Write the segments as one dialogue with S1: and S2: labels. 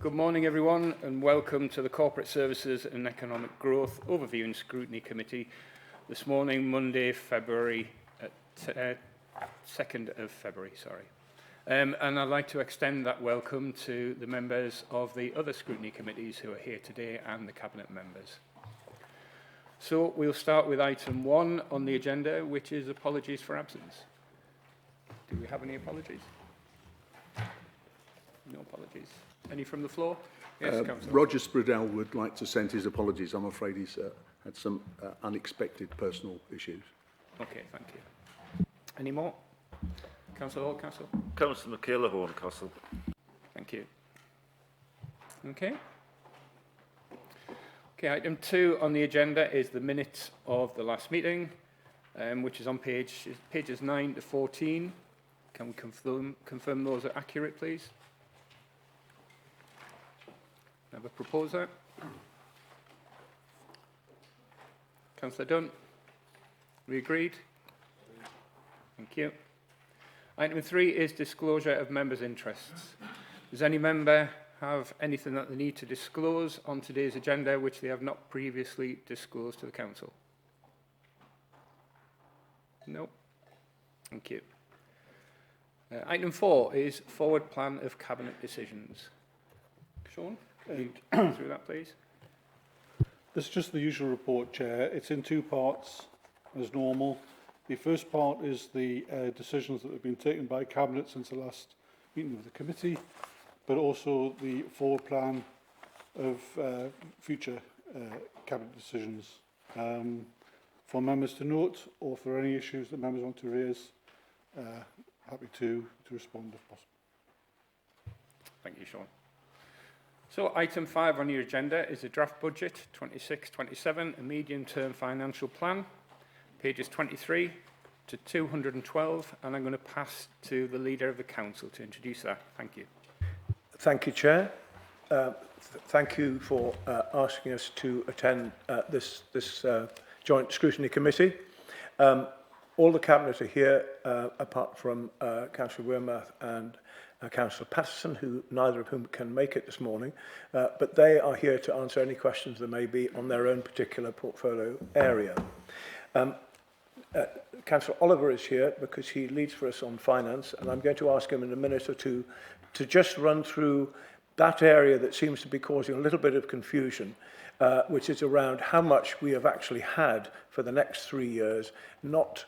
S1: Good morning, everyone, and welcome to the Corporate Services and Economic Growth Overview and Scrutiny Committee this morning, Monday, 2nd of February. And I'd like to extend that welcome to the members of the other scrutiny committees who are here today and the Cabinet members. So we'll start with item 1 on the agenda, which is apologies for absence. Do we have any apologies? No apologies. Any from the floor? Yes, Councillor.
S2: Roger Spradell would like to send his apologies. I'm afraid he's had some unexpected personal issues.
S1: Okay, thank you. Any more? Councillor Horncastle?
S3: Councillor Michaela Horncastle.
S1: Thank you. Okay. Okay, item 2 on the agenda is the minutes of the last meeting, which is on pages 9 to 14. Can we confirm those are accurate, please? Have a proposer? Councillor Dunn? We agreed? Thank you. Item 3 is disclosure of members' interests. Does any member have anything that they need to disclose on today's agenda which they have not previously disclosed to the Council? No? Thank you. Item 4 is forward plan of Cabinet decisions. Sean? Through that, please.
S4: This is just the usual report, Chair. It's in 2 parts, as normal. The first part is the decisions that have been taken by Cabinet since the last meeting of the committee, but also the forward plan of future Cabinet decisions. For members to note, or for any issues that members want to raise, happy to respond if possible.
S1: Thank you, Sean. So item 5 on your agenda is a draft budget 26-27, a medium-term financial plan, pages 23 to 212, and I'm going to pass to the Leader of the Council to introduce that. Thank you.
S5: Thank you, Chair. Thank you for asking us to attend this joint scrutiny committee. All the Cabinet are here, apart from Councillor Wearmouth and Councillor Patterson, neither of whom can make it this morning, but they are here to answer any questions there may be on their own particular portfolio area. Councillor Oliver is here because he leads for us on finance, and I'm going to ask him in a minute or two to just run through that area that seems to be causing a little bit of confusion, which is around how much we have actually had for the next 3 years, not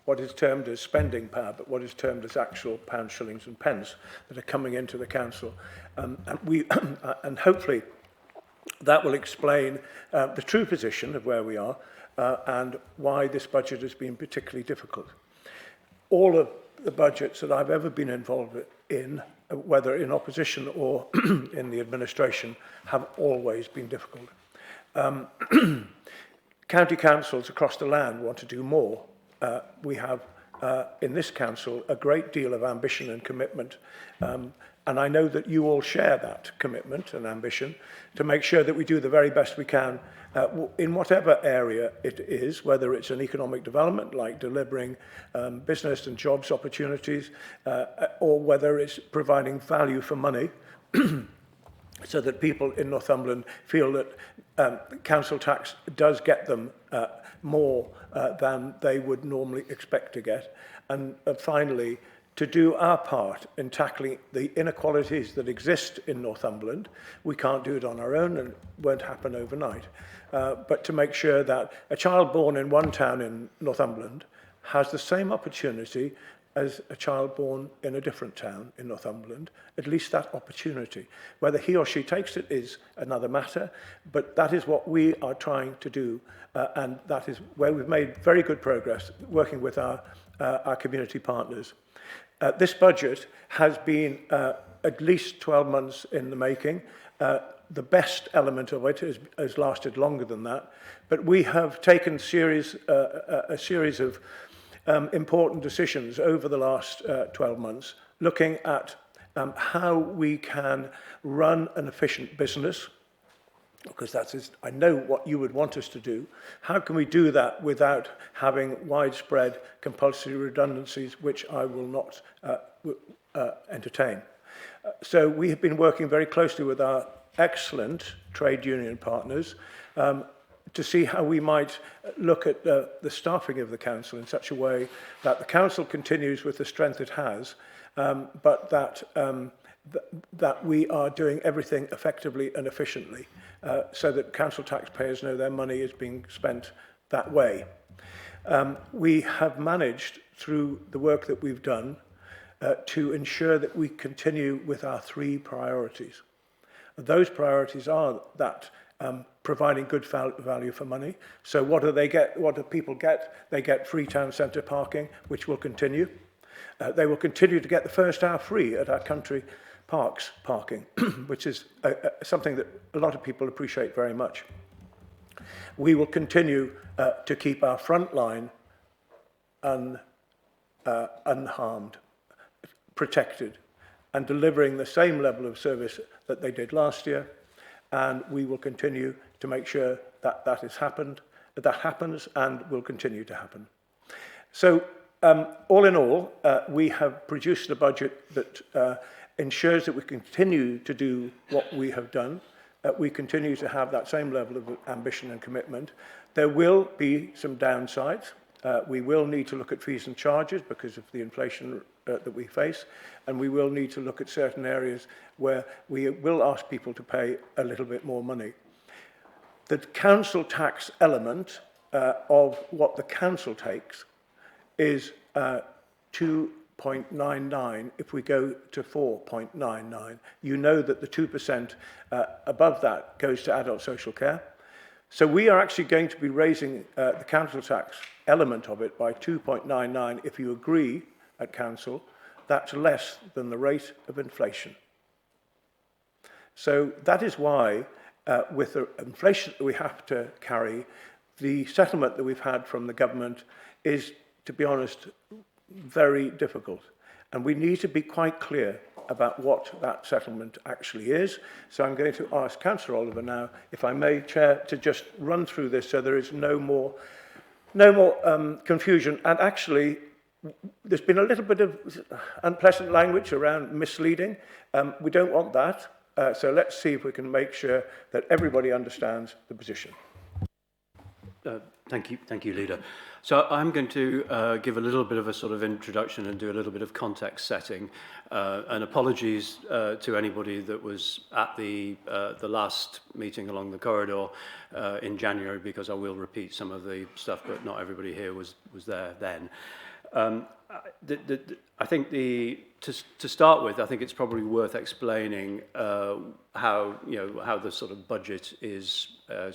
S5: what is termed as spending power, but what is termed as actual pounds, shillings and pence that are coming into the council. And hopefully that will explain the true position of where we are and why this budget has been particularly difficult. All of the budgets that I've ever been involved in, whether in opposition or in the administration, have always been difficult. County councils across the land want to do more. We have, in this council, a great deal of ambition and commitment, and I know that you all share that commitment and ambition to make sure that we do the very best we can in whatever area it is, whether it's an economic development like delivering business and jobs opportunities, or whether it's providing value for money so that people in Northumberland feel that council tax does get them more than they would normally expect to get. And finally, to do our part in tackling the inequalities that exist in Northumberland. We can't do it on our own and it won't happen overnight. But to make sure that a child born in one town in Northumberland has the same opportunity as a child born in a different town in Northumberland, at least that opportunity. Whether he or she takes it is another matter, but that is what we are trying to do, and that is where we've made very good progress working with our community partners. This budget has been at least 12 months in the making. The best element of it has lasted longer than that, but we have taken a series of important decisions over the last 12 months, looking at how we can run an efficient business, because that is, I know what you would want us to do. How can we do that without having widespread compulsory redundancies, which I will not entertain? So we have been working very closely with our excellent trade union partners to see how we might look at the staffing of the council in such a way that the council continues with the strength it has, but that we are doing everything effectively and efficiently, so that council taxpayers know their money is being spent that way. We have managed, through the work that we've done, to ensure that we continue with our 3 priorities. Those priorities are that providing good value for money. So what do they get? What do people get? They get free town centre parking, which will continue. They will continue to get the first hour free at our country parks parking, which is something that a lot of people appreciate very much. We will continue to keep our front line unharmed, protected, and delivering the same level of service that they did last year. And we will continue to make sure that that happens and will continue to happen. So all in all, we have produced a budget that ensures that we continue to do what we have done. We continue to have that same level of ambition and commitment. There will be some downsides. We will need to look at fees and charges because of the inflation that we face, and we will need to look at certain areas where we will ask people to pay a little bit more money. The council tax element of what the council takes is 2.99 if we go to 4.99. You know that the 2% above that goes to adult social care. So we are actually going to be raising the council tax element of it by 2.99 if you agree at council. That's less than the rate of inflation. So that is why with the inflation that we have to carry, the settlement that we've had from the government is, to be honest, very difficult. And we need to be quite clear about what that settlement actually is. So I'm going to ask Councillor Oliver now, if I may, Chair, to just run through this so there is no more confusion. And actually, there's been a little bit of unpleasant language around misleading. We don't want that. So let's see if we can make sure that everybody understands the position.
S6: Thank you, Leader. So I'm going to give a little bit of a sort of introduction and do a little bit of context setting. And apologies to anybody that was at the last meeting along the corridor in January, because I will repeat some of the stuff, but not everybody here was there then. I think to start with, I think it's probably worth explaining how the sort of budget is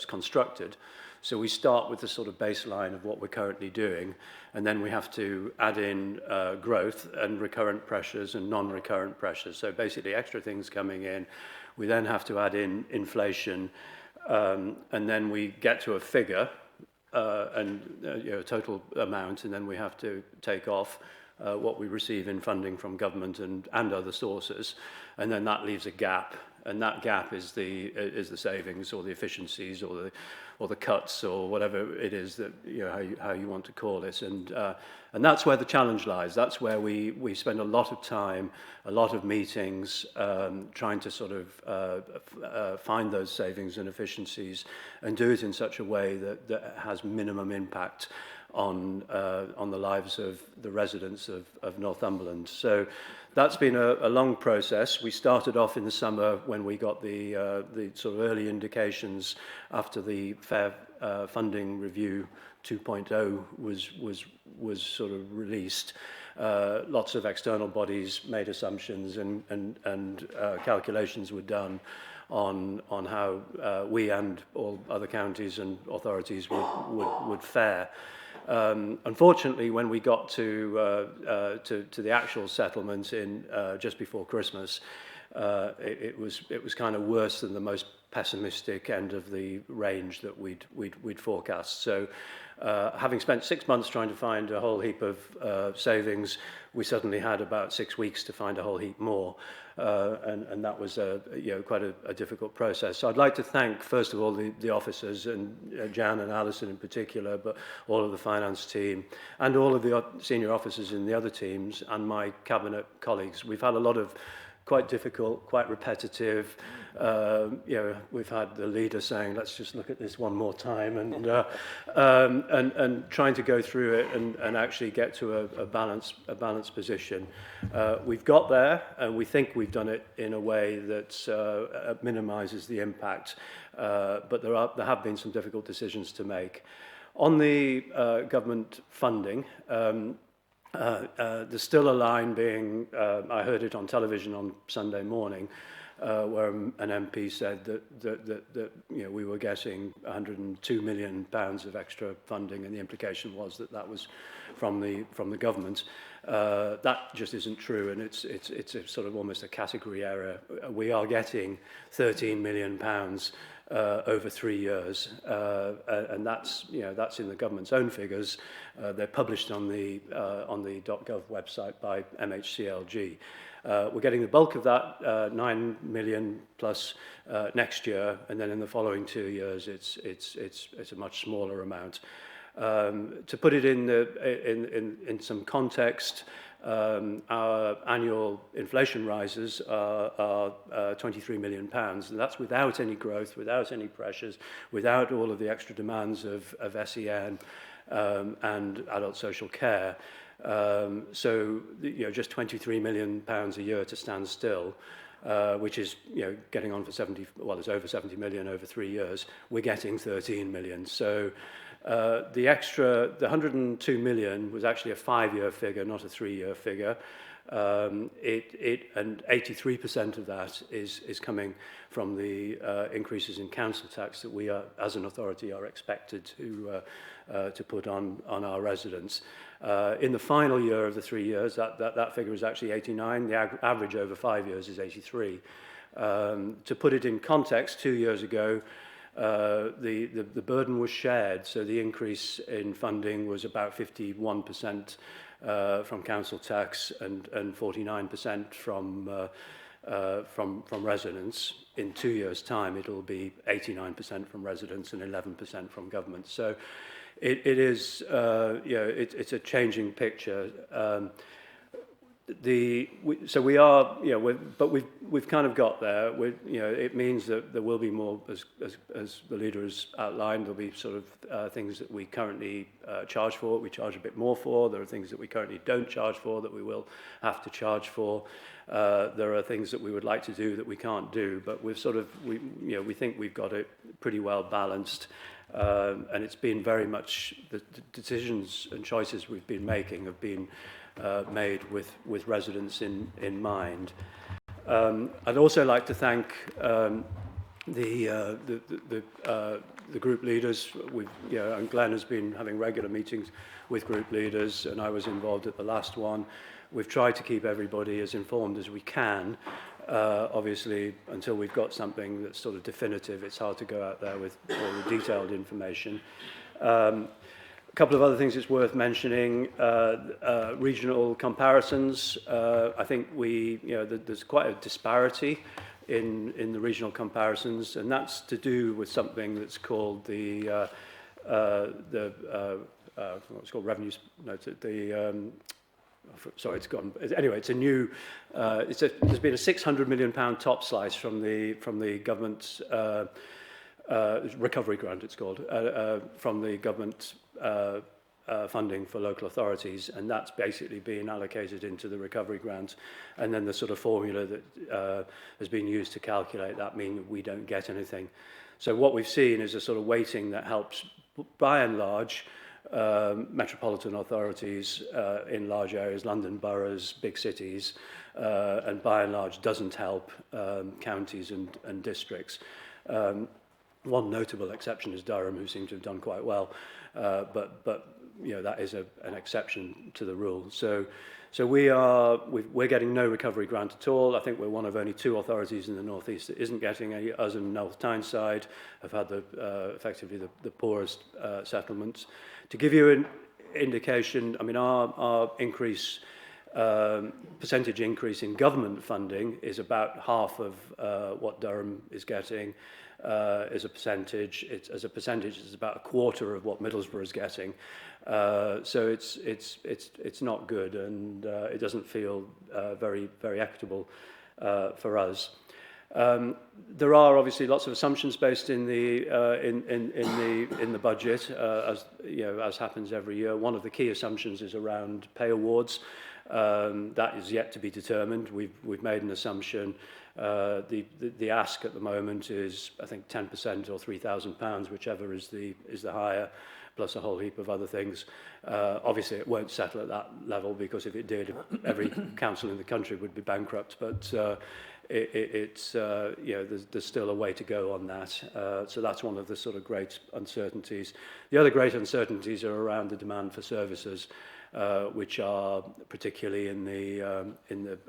S6: constructed. So we start with the sort of baseline of what we're currently doing, and then we have to add in growth and recurrent pressures and non-recurrent pressures. So basically extra things coming in. We then have to add in inflation, and then we get to a figure and a total amount, and then we have to take off what we receive in funding from government and other sources, and then that leaves a gap. And that gap is the savings or the efficiencies or the cuts or whatever it is that how you want to call it. And that's where the challenge lies. That's where we spend a lot of time, a lot of meetings, trying to sort of find those savings and efficiencies and do it in such a way that has minimum impact on the lives of the residents of Northumberland. So that's been a long process. We started off in the summer when we got the sort of early indications after the Fair Funding Review 2.0 was sort of released. Lots of external bodies made assumptions and calculations were done on how we and all other counties and authorities would fare. Unfortunately, when we got to the actual settlement in just before Christmas, it was kind of worse than the most pessimistic end of the range that we'd forecast. So, having spent 6 months trying to find a whole heap of savings, we suddenly had about 6 weeks to find a whole heap more, and that was quite a difficult process. So I'd like to thank first of all the officers and Jan and Alison in particular, but all of the finance team and all of the senior officers in the other teams and my cabinet colleagues. We've had a lot of quite difficult, quite repetitive. You know, we've had the leader saying, let's just look at this one more time, and trying to go through it and actually get to a balanced position. We've got there, and we think we've done it in a way that minimises the impact, but there have been some difficult decisions to make. On the government funding, there's still a line being, I heard it on television on Sunday morning, where an MP said that you know, we were getting £102 million of extra funding, and the implication was that that was from the government. That just isn't true, and it's a sort of almost a category error. We are getting £13 million over 3 years, and that's, you know, that's in the government's own figures. They're published on the .gov website by MHCLG. We're getting the bulk of that, 9 million plus next year, and then in the following 2 years, it's a much smaller amount. To put it in some context, our annual inflation rises are £23 million, and that's without any growth, without any pressures, without all of the extra demands of SEN and adult social care. So, you know, just £23 million a year to stand still, which is, you know, getting on for 70, well, it's over 70 million over 3 years. We're getting 13 million. So the 102 million was actually a 5-year figure, not a 3-year figure. And 83% of that is coming from the increases in council tax that we are, as an authority, are expected to put on our residents. In the final year of the 3 years, that figure is actually 89. The average over 5 years is 83. To put it in context, 2 years ago, the burden was shared, so the increase in funding was about 51% from council tax and 49% from residents. In 2 years' time, it'll be 89% from residents and 11% from government. So it is, you know, it's a changing picture. So we are, you know, but we've kind of got there. You know, it means that there will be more, as the leader has outlined. There'll be sort of things that we currently charge for, we charge a bit more for. There are things that we currently don't charge for that we will have to charge for. There are things that we would like to do that we can't do, but we've sort of, you know, we think we've got it pretty well balanced. And it's been very much, the decisions and choices we've been making have been made with residents in mind. I'd also like to thank the group leaders. You know, and Glenn has been having regular meetings with group leaders, and I was involved at the last one. We've tried to keep everybody as informed as we can. Obviously, until we've got something that's sort of definitive, it's hard to go out there with all the detailed information. A couple of other things it's worth mentioning, regional comparisons. I think you know, there's quite a disparity in the regional comparisons, and that's to do with something that's called what's called revenues. No, sorry, it's gone. Anyway, it's a new. There's been a £600 million top slice from the government's recovery grant. It's called from the government funding for local authorities, and that's basically being allocated into the recovery grant, and then the sort of formula that has been used to calculate that means we don't get anything. So what we've seen is a sort of weighting that helps, by and large, metropolitan authorities in large areas, London boroughs, big cities, and by and large doesn't help counties and districts. One notable exception is Durham, who seem to have done quite well, but you know, that is an exception to the rule. So we're getting no recovery grant at all. I think we're one of only 2 authorities in the North East that isn't getting any. Us and North Tyneside have had effectively the poorest settlements. To give you an indication, I mean, our increase, percentage increase in government funding is about half of what Durham is getting. As a percentage, it's about a quarter of what Middlesbrough is getting. So it's not good, and it doesn't feel very equitable. for us. There are obviously lots of assumptions based in the in the budget, as you know, as happens every year. One of the key assumptions is around pay awards. That is yet to be determined. We've made an assumption. The ask at the moment is, I think, 10% or £3,000, whichever is the higher, plus a whole heap of other things. Obviously, it won't settle at that level, because if it did, every council in the country would be bankrupt. But it's you know, there's still a way to go on that. So that's one of the sort of great uncertainties. The other great uncertainties are around the demand for services, which are particularly in the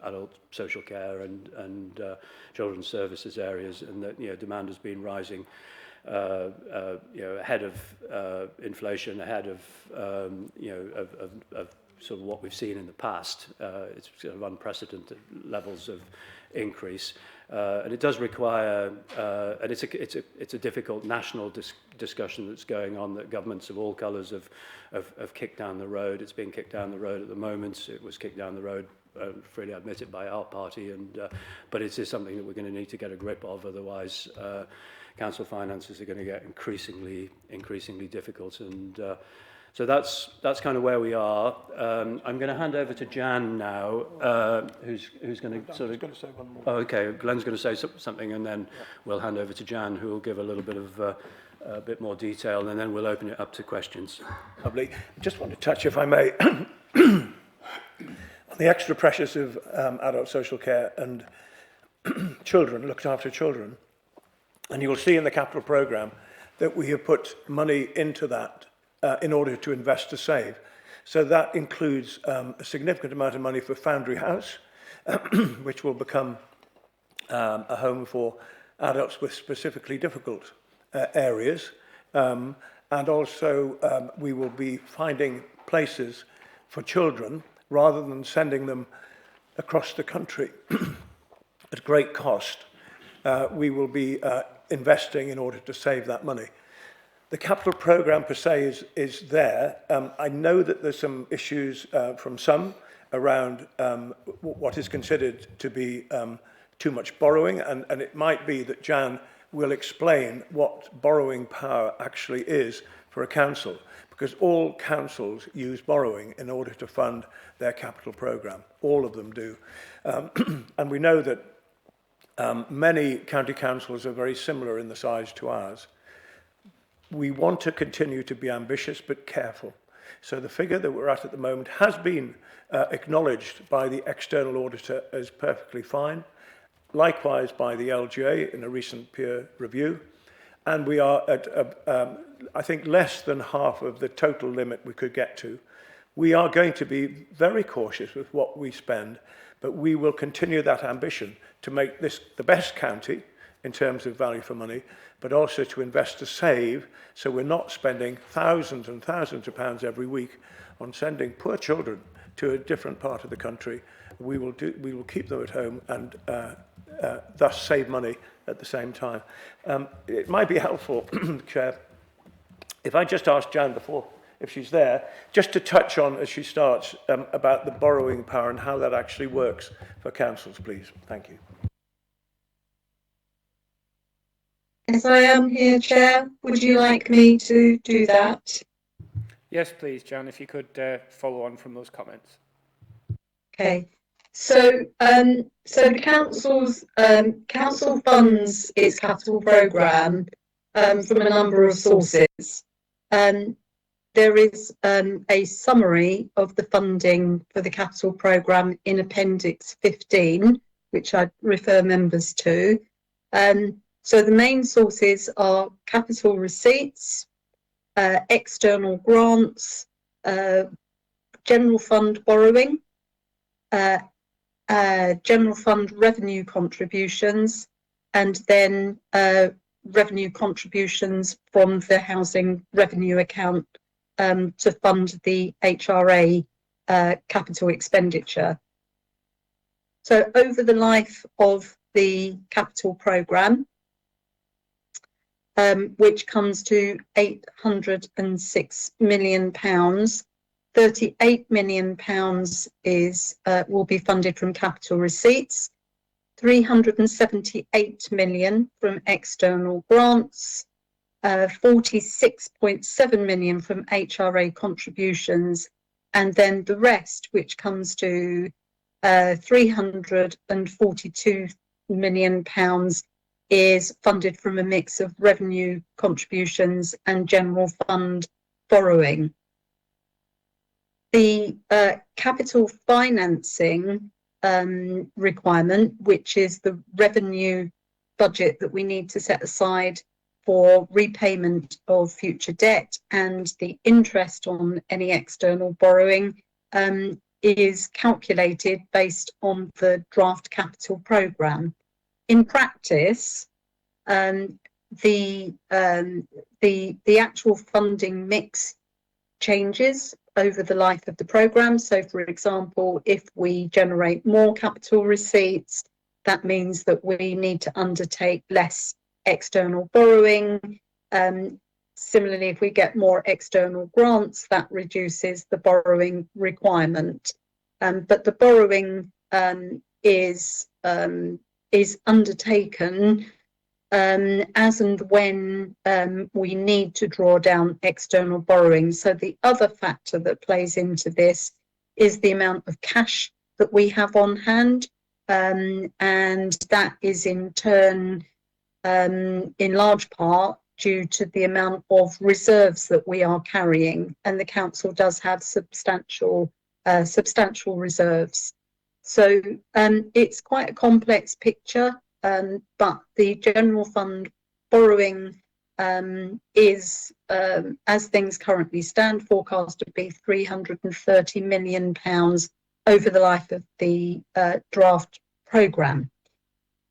S6: adult social care and children's services areas, and that, you know, demand has been rising, you know, ahead of inflation, ahead of you know, of sort of what we've seen in the past. It's sort of unprecedented levels of increase, and it does require, and it's a difficult national discussion that's going on, that governments of all colours have kicked down the road. It's being kicked down the road at the moment. It was kicked down the road, freely admitted, by our party, and but it is something that we're going to need to get a grip of. Otherwise, council finances are going to get increasingly difficult, and so that's kind of where we are. I'm going to hand over to Jan now, who's going to sort of...
S5: going to say one more.
S6: Oh, okay, Glenn's going to say something, and then we'll hand over to Jan, who will give a little bit of a bit more detail, and then we'll open it up to questions.
S5: Lovely. I just want to touch, if I may, on the extra pressures of adult social care and children, looked after children. And you'll see in the capital programme that we have put money into that in order to invest to save. So that includes a significant amount of money for Foundry House, which will become a home for adults with specifically difficult areas. And also we will be finding places for children, rather than sending them across the country at great cost. We will be investing in order to save that money. The capital programme per se is there. I know that there's some issues from some around what is considered to be too much borrowing, and it might be that Jan will explain what borrowing power actually is for a council, because all councils use borrowing in order to fund their capital programme. All of them do. And we know that many county councils are very similar in the size to ours. We want to continue to be ambitious but careful. So the figure that we're at the moment has been acknowledged by the external auditor as perfectly fine, likewise by the LGA in a recent peer review. And we are at, I think, less than half of the total limit we could get to. We are going to be very cautious with what we spend, but we will continue that ambition to make this the best county in terms of value for money, but also to invest to save, so we're not spending thousands and thousands of pounds every week on sending poor children to a different part of the country. We will keep them at home and thus save money at the same time. It might be helpful, Chair, if I just ask Jan before, if she's there, just to touch on, as she starts, about the borrowing power and how that actually works for councils, please. Thank you.
S7: Yes, I am here, Chair. Would you like me to do that?
S1: Yes, please, Jan, if you could follow on from those comments.
S7: Okay. So, so the council funds its capital programme from a number of sources. There is a summary of the funding for the capital programme in Appendix 15, which I refer members to. So the main sources are capital receipts, external grants, general fund borrowing, general fund revenue contributions, and then revenue contributions from the housing revenue account to fund the HRA capital expenditure. So over the life of the capital programme, which comes to £806 million, £38 million is will be funded from capital receipts, 378 million from external grants, 46.7 million from HRA contributions, and then the rest, which comes to 342 million pounds, is funded from a mix of revenue contributions and general fund borrowing. The capital financing requirement, which is the revenue budget that we need to set aside for repayment of future debt and the interest on any external borrowing, is calculated based on the draft capital programme. In practice, the actual funding mix changes over the life of the programme. So, for example, if we generate more capital receipts, that means that we need to undertake less external borrowing. Similarly, if we get more external grants, that reduces the borrowing requirement. But the borrowing is undertaken as and when we need to draw down external borrowing. So the other factor that plays into this is the amount of cash that we have on hand, and that is in turn in large part due to the amount of reserves that we are carrying, and the council does have substantial reserves. So it's quite a complex picture, but the general fund borrowing is, as things currently stand, forecast to be £330 million over the life of the draft programme.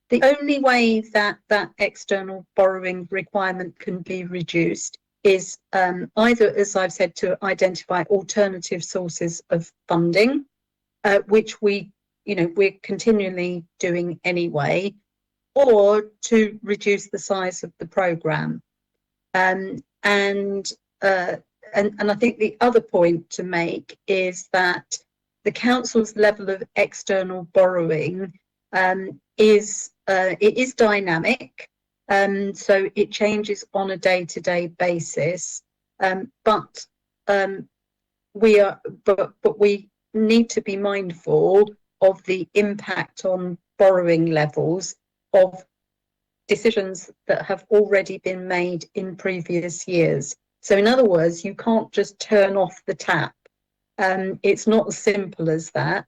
S7: The only way that that external borrowing requirement can be reduced is either, as I've said, to identify alternative sources of funding, which we're continually doing anyway, or to reduce the size of the programme. And I think the other point to make is that the council's level of external borrowing is dynamic, so it changes on a day-to-day basis. But we need to be mindful of the impact on borrowing levels of decisions that have already been made in previous years. So in other words, you can't just turn off the tap. It's not as simple as that.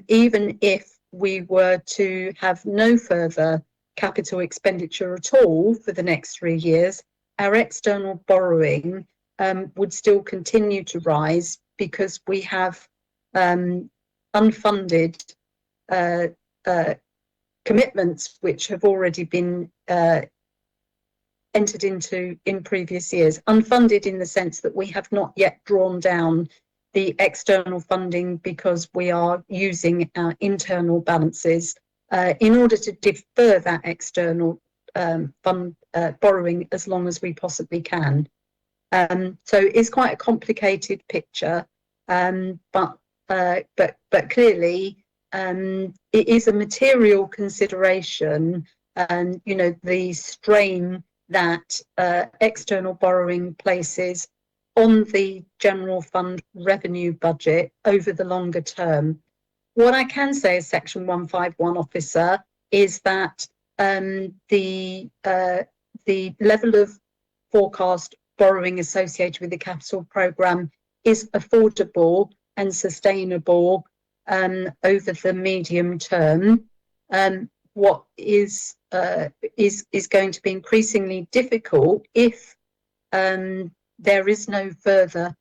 S7: Even if we were to have no further capital expenditure at all for the next 3 years, our external borrowing would still continue to rise because we have unfunded commitments which have already been entered into in previous years. Unfunded in the sense that we have not yet drawn down the external funding because we are using our internal balances in order to defer that external fund borrowing as long as we possibly can. So it's quite a complicated picture, but clearly it is a material consideration, and the strain that external borrowing places on the general fund revenue budget over the longer term. What I can say as Section 151 officer is that the level of forecast borrowing associated with the capital programme is affordable and sustainable over the medium term. What is going to be increasingly difficult if there is no further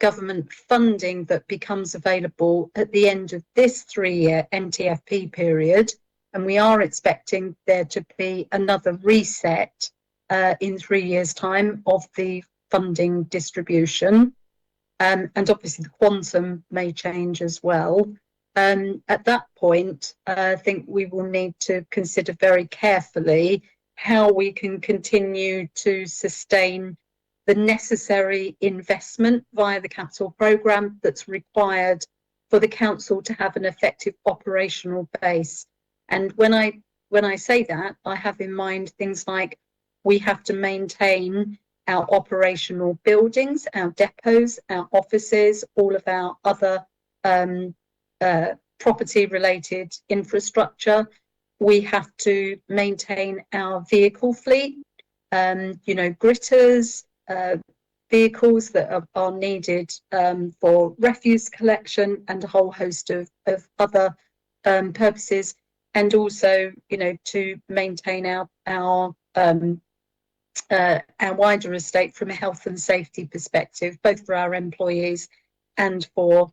S7: government funding that becomes available at the end of this 3-year NTFP period, and we are expecting there to be another reset in 3 years' time of the funding distribution, and obviously the quantum may change as well. At that point, I think we will need to consider very carefully how we can continue to sustain the necessary investment via the capital programme that's required for the council to have an effective operational base. And when I say that, I have in mind things like we have to maintain our operational buildings, our depots, our offices, all of our other property-related infrastructure. We have to maintain our vehicle fleet, gritters, vehicles that are needed for refuse collection and a whole host of other purposes, and also, to maintain our wider estate from a health and safety perspective, both for our employees and for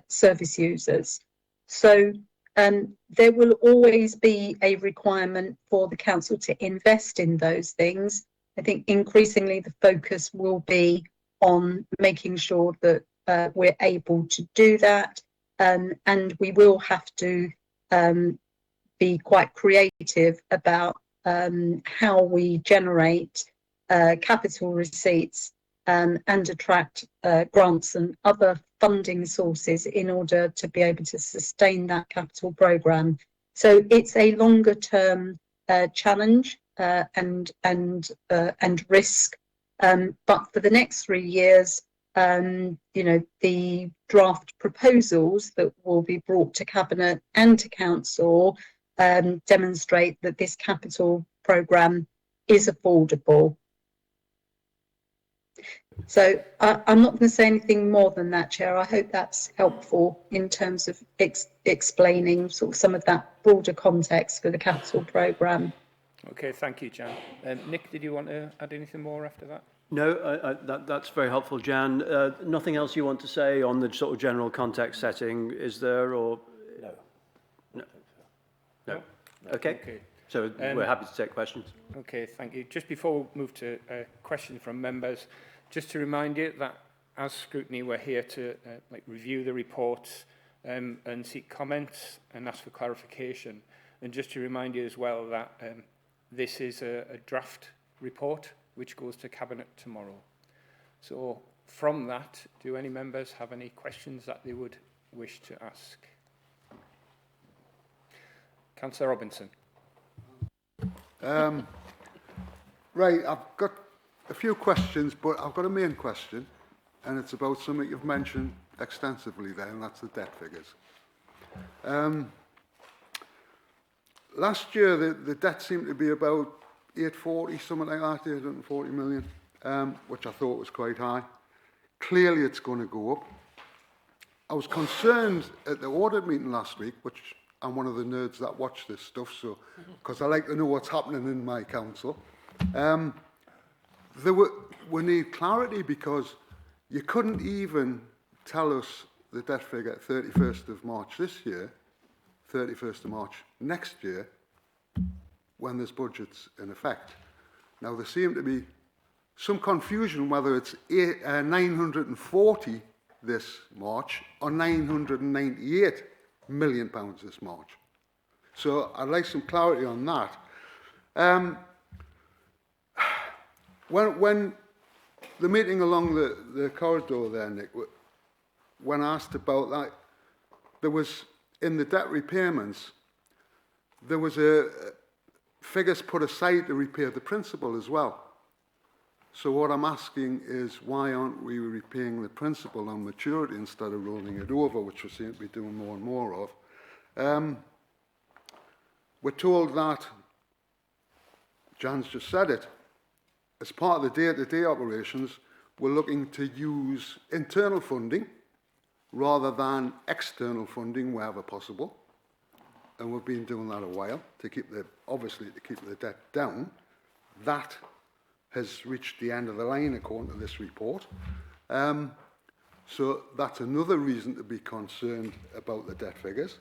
S7: service users. So there will always be a requirement for the council to invest in those things. I think increasingly the focus will be on making sure that we're able to do that, and we will have to be quite creative about how we generate capital receipts and attract grants and other funding sources in order to be able to sustain that capital programme. So it's a longer term challenge and risk, but for the next 3 years, the draft proposals that will be brought to Cabinet and to Council demonstrate that this capital programme is affordable. So I'm not going to say anything more than that, Chair. I hope that's helpful in terms of explaining sort of some of that broader context for the capital programme.
S1: Okay, thank you, Jan. Nick, did you want to add anything more after that?
S6: No, that's very helpful, Jan. Nothing else you want to say on the sort of general context setting, is there, or? No. Okay. So we're happy to take questions.
S1: Okay, thank you. Just before we move to questions from members, just to remind you that as scrutiny, we're here to review the reports and seek comments and ask for clarification. And just to remind you as well that this is a draft report which goes to Cabinet tomorrow. So from that, do any members have any questions that they would wish to ask? Councillor Robinson.
S2: Right, I've got a few questions, but I've got a main question, and it's about something you've mentioned extensively there, and that's the debt figures. Last year, the debt seemed to be about 840, something like that, 840 million, which I thought was quite high. Clearly, it's going to go up. I was concerned at the audit meeting last week, which I'm one of the nerds that watch this stuff, so because I like to know what's happening in my council. We need clarity, because you couldn't even tell us the debt figure at 31st of March this year, 31st of March next year, when there's budgets in effect. Now, there seemed to be some confusion whether it's 940 this March or 998 million pounds this March. So I'd like some clarity on that. When the meeting along the corridor there, Nick, when asked about that, there was, in the debt repayments, there was figures put aside to repay the principal as well. So what I'm asking is, why aren't we repaying the principal on maturity instead of rolling it over, which we seem to be doing more and more of? We're told that, Jan's just said it, as part of the day-to-day operations, we're looking to use internal funding rather than external funding wherever possible. And we've been doing that a while to keep obviously to keep the debt down. That has reached the end of the line according to this report. So that's another reason to be concerned about the debt figures.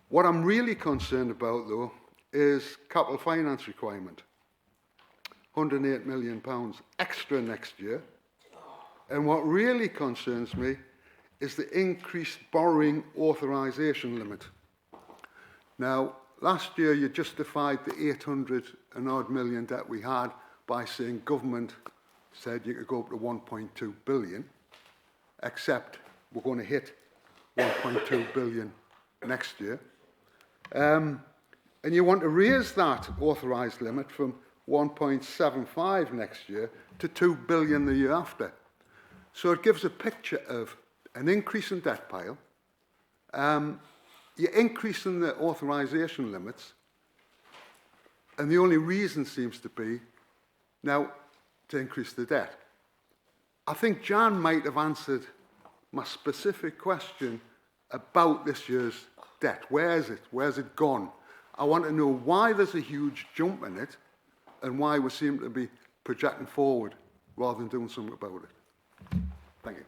S2: What I'm really concerned about, though, is capital finance requirement. £108 million extra next year. And what really concerns me is the increased borrowing authorisation limit. Now, last year you justified the 800 and odd million debt we had by saying government said you could go up to 1.2 billion, except we're going to hit 1.2 billion next year. and you want to raise that authorised limit from 1.75 next year to 2 billion the year after. So it gives a picture of an increase in debt pile. You're increasing the authorisation limits, and the only reason seems to be now to increase the debt. I think Jan might have answered my specific question about this year's debt. Where is it? Where's it gone? I want to know why there's a huge jump in it and why we seem to be projecting forward rather than doing something about it. Thank you.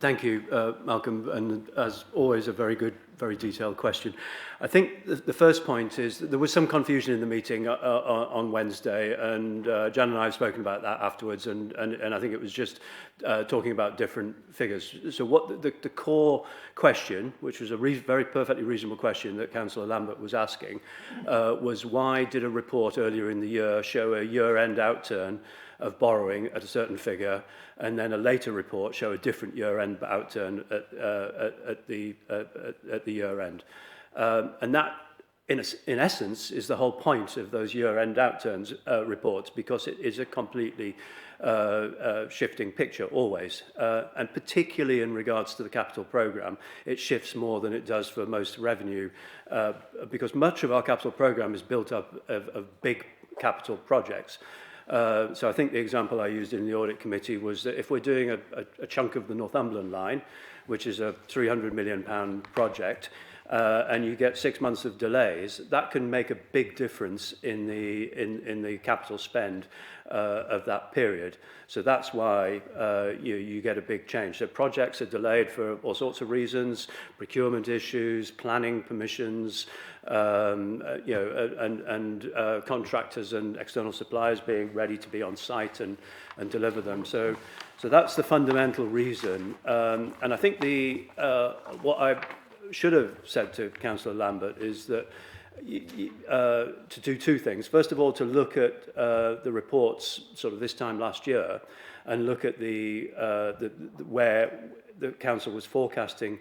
S6: Thank you, Malcolm, and as always, a very good, very detailed question. I think the first point is that there was some confusion in the meeting on Wednesday, and Jan and I have spoken about that afterwards, and I think it was just talking about different figures. So what the core question, which was a very perfectly reasonable question that Councillor Lambert was asking, was why did a report earlier in the year show a year-end outturn of borrowing at a certain figure, and then a later report show a different year-end outturn at the year-end. And that, in essence, is the whole point of those year-end outturns reports, because it is a completely shifting picture always, and particularly in regards to the capital programme, it shifts more than it does for most revenue, because much of our capital programme is built up of big capital projects. So I think the example I used in the audit committee was that if we're doing a chunk of the Northumberland line, which is a £300 million project, and you get 6 months of delays, that can make a big difference in the capital spend of that period. So that's why you get a big change. So projects are delayed for all sorts of reasons: procurement issues, planning permissions, and contractors and external suppliers being ready to be on site and deliver them. So that's the fundamental reason. And I think what I should have said to Councillor Lambert is that to do two things. First of all, to look at the reports sort of this time last year and look at where the council was forecasting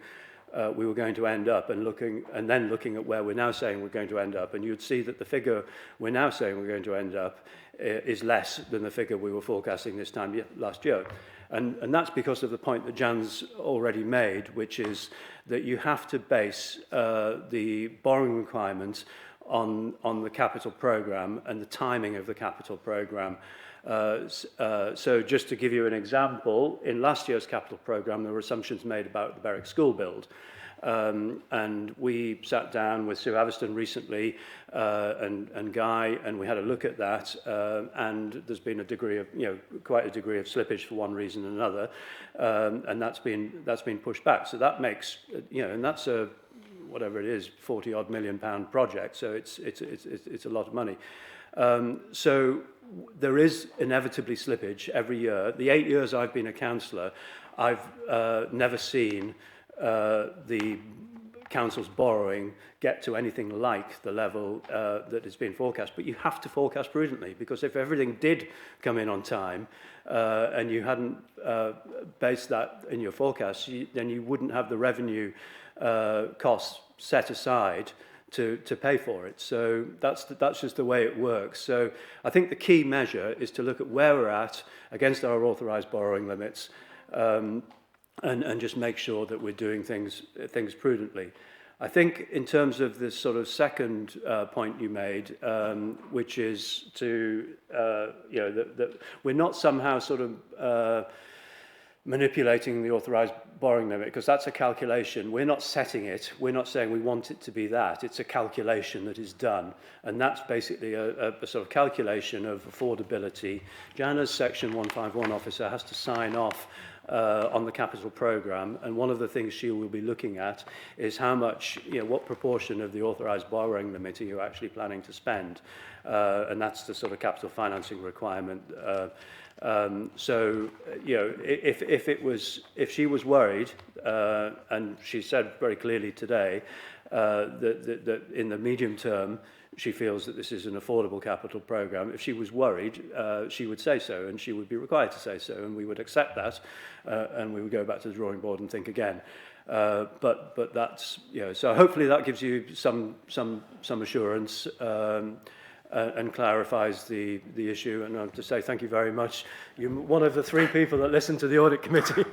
S6: we were going to end up, and then looking at where we're now saying we're going to end up, and you'd see that the figure we're now saying we're going to end up is less than the figure we were forecasting this time last year. And that's because of the point that Jan's already made, which is that you have to base the borrowing requirements on the capital programme and the timing of the capital programme. So just to give you an example, in last year's capital programme, there were assumptions made about the Berwick school build. And we sat down with Sue Aviston recently and Guy, and we had a look at that. And there's been a degree of, quite a degree of slippage for one reason or another, and that's been pushed back. So that makes, and that's a whatever it is, £40-odd million project. So it's a lot of money. So there is inevitably slippage every year. The 8 years I've been a councillor, I've never seen the council's borrowing get to anything like the level that has been forecast. But you have to forecast prudently, because if everything did come in on time and you hadn't based that in your forecast, then you wouldn't have the revenue costs set aside to pay for it. So that's just the way it works. So I think the key measure is to look at where we're at against our authorised borrowing limits, and just make sure that we're doing things prudently. I think in terms of this sort of second point you made, which is to, that we're not somehow sort of manipulating the authorised borrowing limit, because that's a calculation. We're not setting it. We're not saying we want it to be that. It's a calculation that is done. And that's basically a sort of calculation of affordability. Jana's Section 151 officer has to sign off on the capital programme, and one of the things she will be looking at is how much, what proportion of the authorised borrowing limit are you actually planning to spend, and that's the sort of capital financing requirement. So, if she was worried, and she said very clearly today that in the medium term she feels that this is an affordable capital programme, if she was worried, she would say so, and she would be required to say so, and we would accept that, and we would go back to the drawing board and think again. But that's, you know, so hopefully that gives you some assurance and clarifies the issue. And I have to say thank you very much. You're one of the 3 people that listen to the audit committee.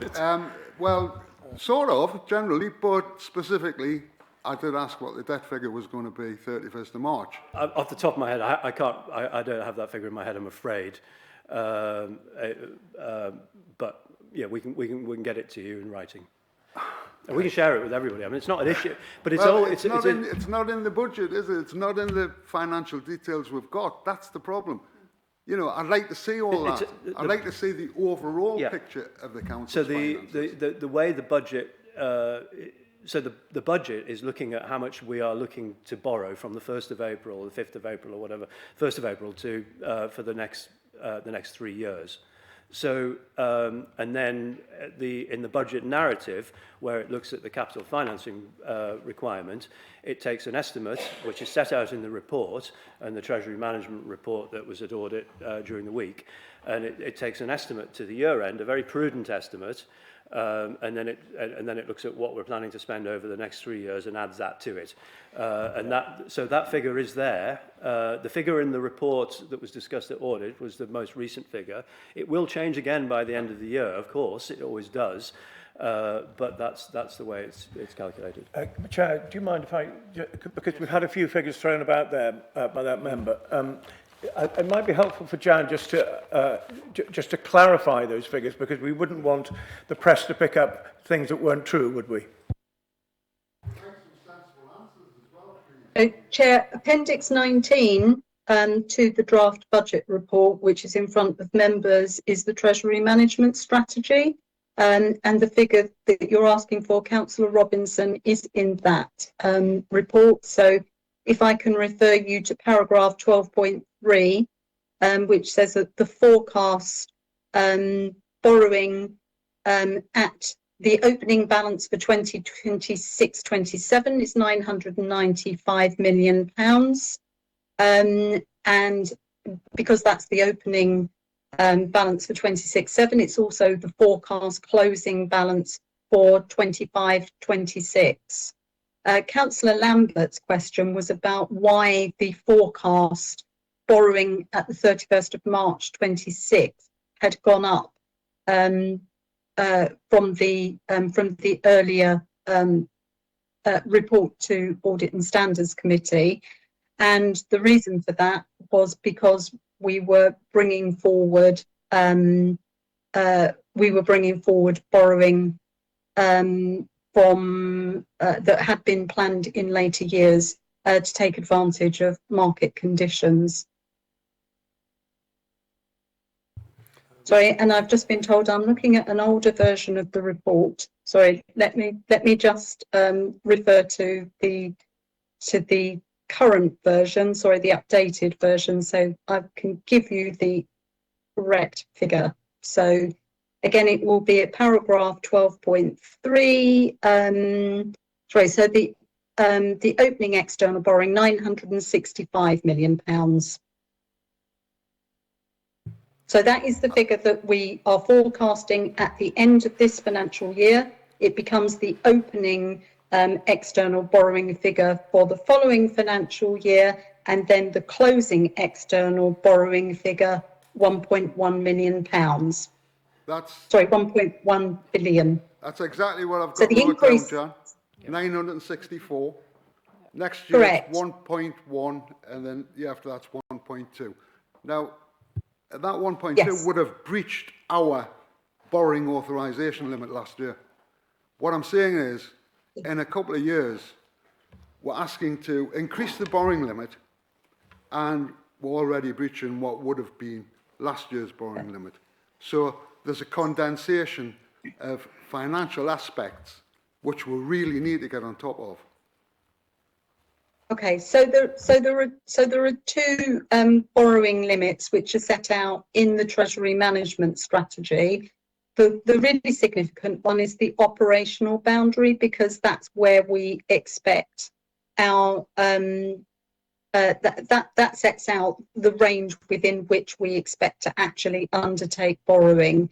S2: Well, sort of, generally, but specifically, I did ask what the debt figure was going to be 31st of March.
S6: Off the top of my head, I don't have that figure in my head, I'm afraid. But yeah, we can get it to you in writing. And we can share it with everybody. I mean, it's not an issue, but it's
S2: Well,
S6: all.
S2: it's not in the budget, is it? It's not in the financial details we've got. That's the problem. You know, I'd like to see all that. I'd like to see the overall picture of the council's
S6: So
S2: finances.
S6: the way the budget. So the budget is looking at how much we are looking to borrow from the 1st of April, the 5th of April, or whatever, 1st of April to for the next 3 years. So, and then in the budget narrative, where it looks at the capital financing requirement, it takes an estimate, which is set out in the report, and the Treasury Management report that was at audit during the week, and it takes an estimate to the year end, a very prudent estimate, and then it looks at what we're planning to spend over the next 3 years and adds that to it. So that figure is there. The figure in the report that was discussed at audit was the most recent figure. It will change again by the end of the year, of course, it always does. But that's the way it's calculated.
S5: Chair, do you mind if because we've had a few figures thrown about there by that member. It might be helpful for Jan just to clarify those figures, because we wouldn't want the press to pick up things that weren't true, would we?
S7: Chair, Appendix 19 to the draft budget report, which is in front of members, is the Treasury Management Strategy. And the figure that you're asking for, Councillor Robinson, is in that report. So if I can refer you to paragraph 12.3, which says that the forecast borrowing at the opening balance for 2026-27 is £995 million. And because that's the opening balance for 26-7, it's also the forecast closing balance for 25-26. Councillor Lambert's question was about why the forecast borrowing at the 31st of March 26 had gone up from the earlier report to Audit and Standards Committee, and the reason for that was because we were bringing forward borrowing from that had been planned in later years to take advantage of market conditions. Sorry, and I've just been told I'm looking at an older version of the report. Sorry, let me just refer to the current version. Sorry, the updated version, so I can give you the correct figure. So again, it will be at paragraph 12.3. Sorry, so the opening external borrowing £965 million. So that is the figure that we are forecasting at the end of this financial year. It becomes the opening external borrowing figure for the following financial year, and then the closing external borrowing figure, £1.1 million. Sorry, 1.1 billion.
S2: That's exactly what I've got
S7: So the increase,
S2: down, John. 964. Next year
S7: correct.
S2: it's 1.1, and then year after that's 1.2. Now, that 1.2
S7: Yes.
S2: would have breached our borrowing authorisation limit last year. What I'm saying is, in a couple of years, we're asking to increase the borrowing limit, and we're already breaching what would have been last year's borrowing limit. So there's a condensation of financial aspects which we really need to get on top of.
S7: Okay, so there are two borrowing limits which are set out in the Treasury Management Strategy. The really significant one is the operational boundary, because that's where we expect our that sets out the range within which we expect to actually undertake borrowing,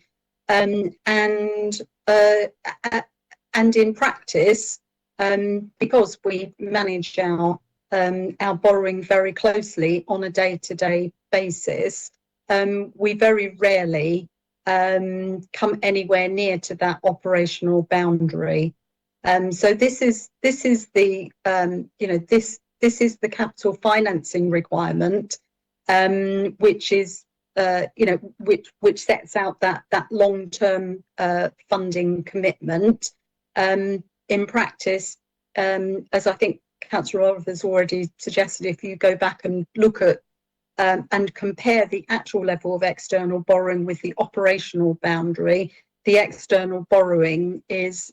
S7: and and in practice, because we manage our borrowing very closely on a day-to-day basis, we very rarely come anywhere near to that operational boundary. So this is the this is the capital financing requirement, which is which sets out that long-term funding commitment. In practice, as I think Councillor Oliver has already suggested, if you go back and look at and compare the actual level of external borrowing with the operational boundary, the external borrowing is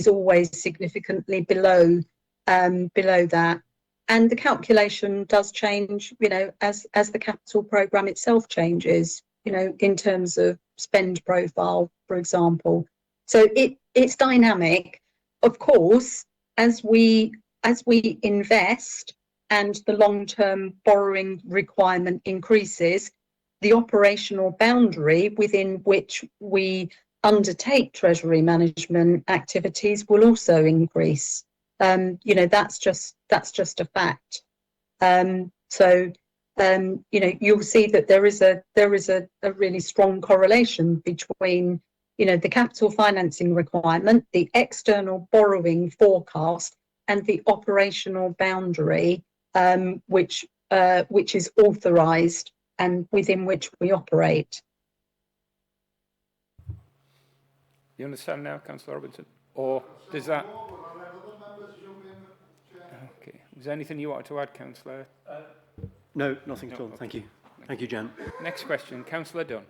S7: always significantly below that. And the calculation does change, as the capital programme itself changes, in terms of spend profile, for example. So it's dynamic. Of course, as we invest and the long-term borrowing requirement increases, the operational boundary within which we undertake treasury management activities will also increase. That's just a fact. You'll see that there is a really strong correlation between the capital financing requirement, the external borrowing forecast, and the operational boundary, which is authorised and within which we operate.
S1: You understand now, Councillor Robinson? Or does that... Okay. Is there anything you wanted to add, Councillor?
S6: No, nothing at all. Thank you. Thank you, Jen.
S1: Next question, Councillor Dunn.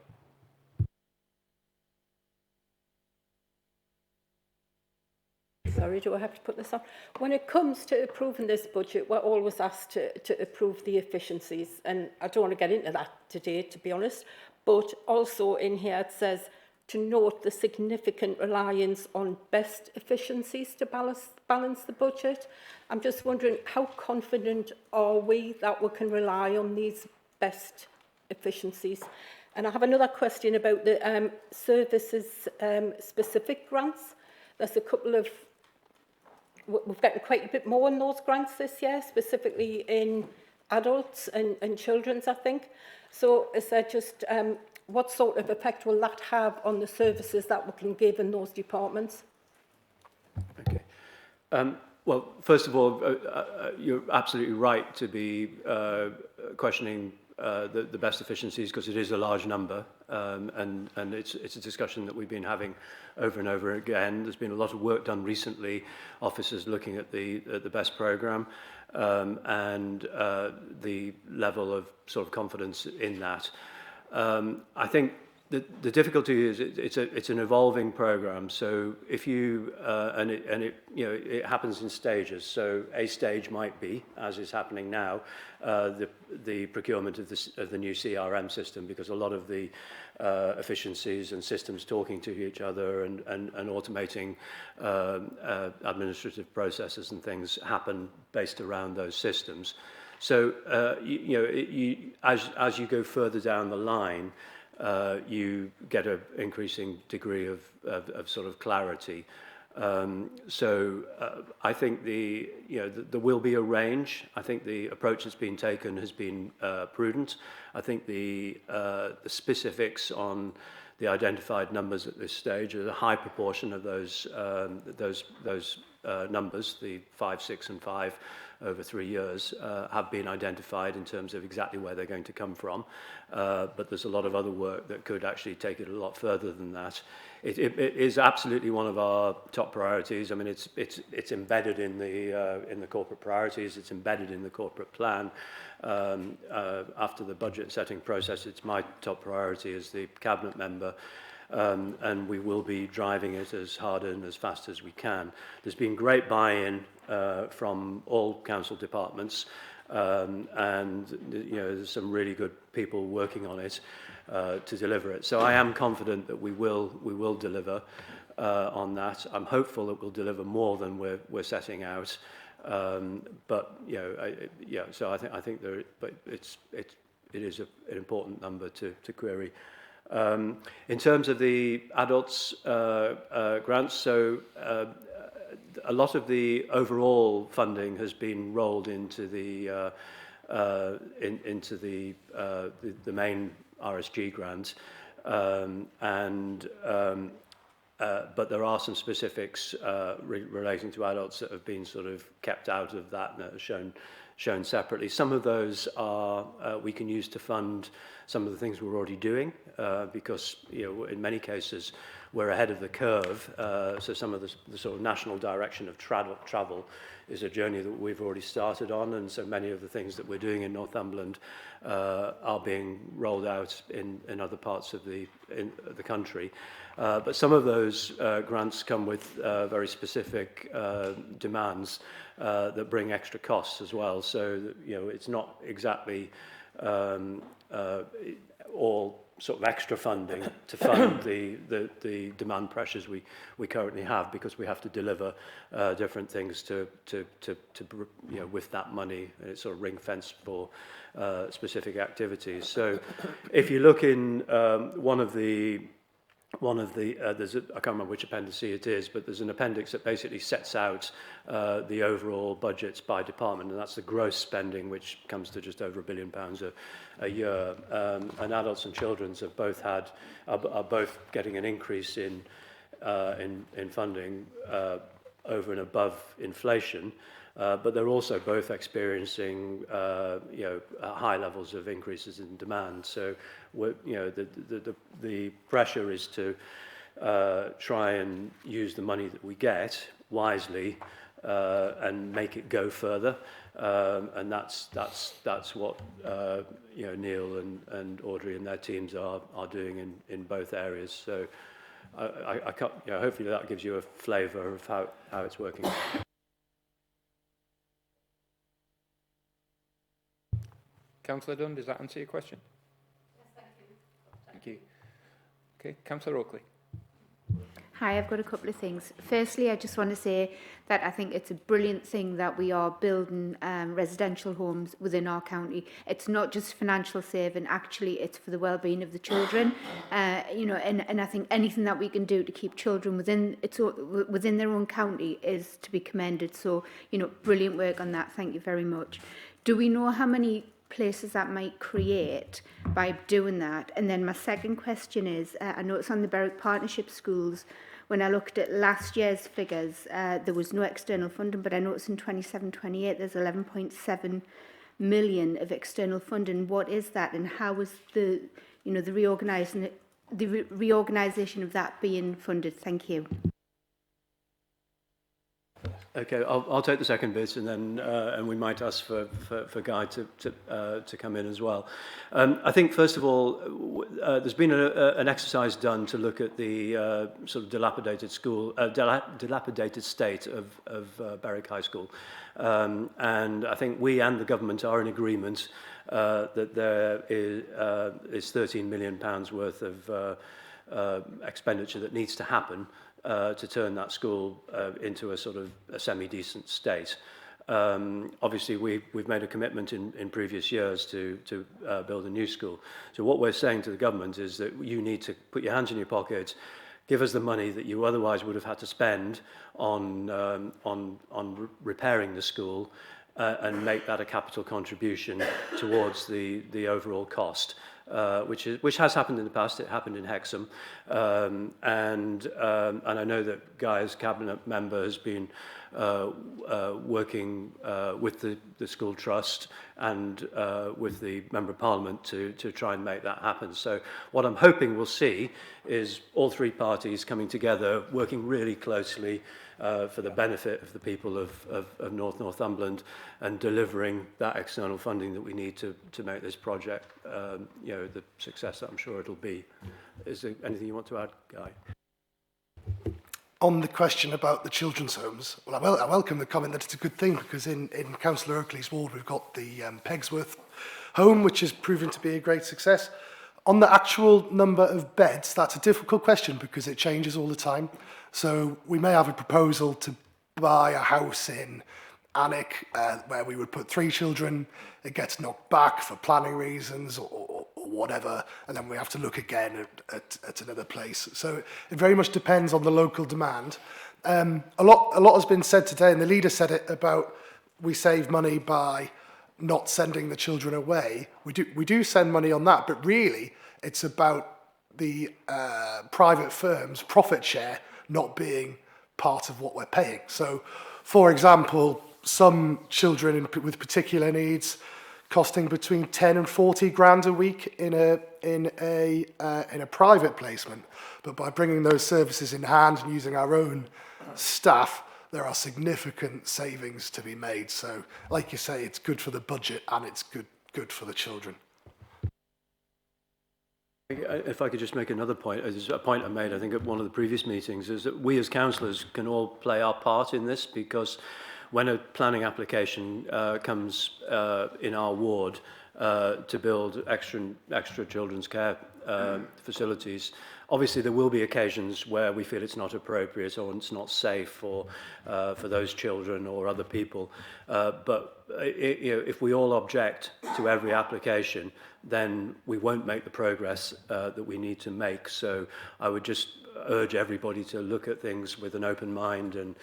S8: Sorry, do I have to put this on? When it comes to approving this budget, we're always asked to approve the efficiencies, and I don't want to get into that today, to be honest, but also in here it says to note the significant reliance on best efficiencies to balance the budget. I'm just wondering, how confident are we that we can rely on these best efficiencies? And I have another question about the services specific grants. There's a couple of, we've gotten quite a bit more on those grants this year, specifically in adults and children's, I think. So is there just, what sort of effect will that have on the services that we can give in those departments?
S6: Okay. Well, first of all, you're absolutely right to be questioning the best efficiencies, because it is a large number, and it's a discussion that we've been having over and over again. There's been a lot of work done recently, officers looking at the best programme, and the level of sort of confidence in that. I think the difficulty is it's an evolving program. So if you and it happens in stages. So a stage might be, as is happening now, the procurement of the new CRM system, because a lot of the efficiencies and systems talking to each other and automating administrative processes and things happen based around those systems. So as you go further down the line, you get an increasing degree of sort of clarity. I think there will be a range. I think the approach that's been taken has been prudent. I think the specifics on the identified numbers at this stage, a high proportion of those numbers, the 5, 6 and 5 over 3 years, have been identified in terms of exactly where they're going to come from. But there's a lot of other work that could actually take it a lot further than that. It is absolutely one of our top priorities. I mean, it's embedded in the corporate priorities. It's embedded in the corporate plan. After the budget setting process, it's my top priority as the cabinet member. And we will be driving it as hard and as fast as we can. There's been great buy-in from all council departments, and there's some really good people working on it to deliver it. So I am confident that we will deliver on that. I'm hopeful that we'll deliver more than we're setting out. But so I think there, but it is an important number to query. In terms of the adults grants, so a lot of the overall funding has been rolled into the main RSG grant, but there are some specifics relating to adults that have been sort of kept out of that and are shown separately. Some of those are we can use to fund some of the things we're already doing because in many cases we're ahead of the curve. So some of the sort of national direction of travel is a journey that we've already started on, and so many of the things that we're doing in Northumberland are being rolled out in other parts of the country. But some of those grants come with very specific demands that bring extra costs as well. So it's not exactly all sort of extra funding to fund the demand pressures we currently have, because we have to deliver different things to with that money, and it's sort of ring fenced for specific activities. So if you look in one of the there's I can't remember which appendix it is, but there's an appendix that basically sets out the overall budgets by department, and that's the gross spending, which comes to just over £1 billion a year. And adults and children's have both are both getting an increase in funding over and above inflation. But they're also both experiencing, high levels of increases in demand. So, the pressure is to try and use the money that we get wisely and make it go further. And that's what Neil and Audrey and their teams are doing in both areas. So, I can't, hopefully that gives you a flavour of how it's working.
S1: Councillor Dunn, does that answer your question?
S9: Yes, thank you.
S1: Thank you. Okay, Councillor Oakley.
S9: Hi, I've got a couple of things. Firstly, I just want to say that I think it's a brilliant thing that we are building residential homes within our county. It's not just financial saving, actually it's for the well-being of the children. And I think anything that we can do to keep children within their own county is to be commended. So, brilliant work on that. Thank you very much. Do we know how many places that might create by doing that? And then my second question is, I noticed on the Berwick Partnership Schools, when I looked at last year's figures, there was no external funding, but I noticed in 27-28 there's 11.7 million of external funding. What is that, and how is the reorganisation of that being funded? Thank you.
S6: Okay, I'll take the second bit, and then and we might ask for Guy to come in as well. I think first of all, there's been an exercise done to look at the sort of dilapidated state of Berwick High School, and I think we and the government are in agreement that there is £13 million worth of expenditure that needs to happen to turn that school into a sort of a semi-decent state. Obviously, we've made a commitment in previous years to build a new school. So what we're saying to the government is that you need to put your hands in your pockets, give us the money that you otherwise would have had to spend on repairing the school, and make that a capital contribution towards the overall cost. Which has happened in the past. It happened in Hexham, and I know that Guy, as cabinet member, has been working with the school trust and with the member of parliament to try and make that happen. So what I'm hoping we'll see is all three parties coming together, working really closely for the benefit of the people of Northumberland, and delivering that external funding that we need to make this project, the success that I'm sure it'll be. Is there anything you want to add, Guy?
S10: On the question about the children's homes, well, I welcome the comment that it's a good thing, because in Councillor Oakley's ward we've got the Pegsworth home, which has proven to be a great success. On the actual number of beds, that's a difficult question because it changes all the time. So we may have a proposal to buy a house in Alnwick where we would put 3 children. It gets knocked back for planning reasons or whatever, and then we have to look again at another place. So it very much depends on the local demand. A lot has been said today, and the leader said it about we save money by not sending the children away. We do send money on that, but really it's about the private firms' profit share not being part of what we're paying. So, for example, some children with particular needs costing between 10 and 40 grand a week in a private placement, but by bringing those services in hand and using our own staff, there are significant savings to be made. So, like you say, it's good for the budget and it's good for the children.
S6: If I could just make another point, as a point I made, I think, at one of the previous meetings, is that we as councillors can all play our part in this, because when a planning application comes in our ward to build extra children's care facilities, obviously there will be occasions where we feel it's not appropriate or it's not safe for those children or other people. But if we all object to every application, then we won't make the progress that we need to make. So I would just urge everybody to look at things with an open mind and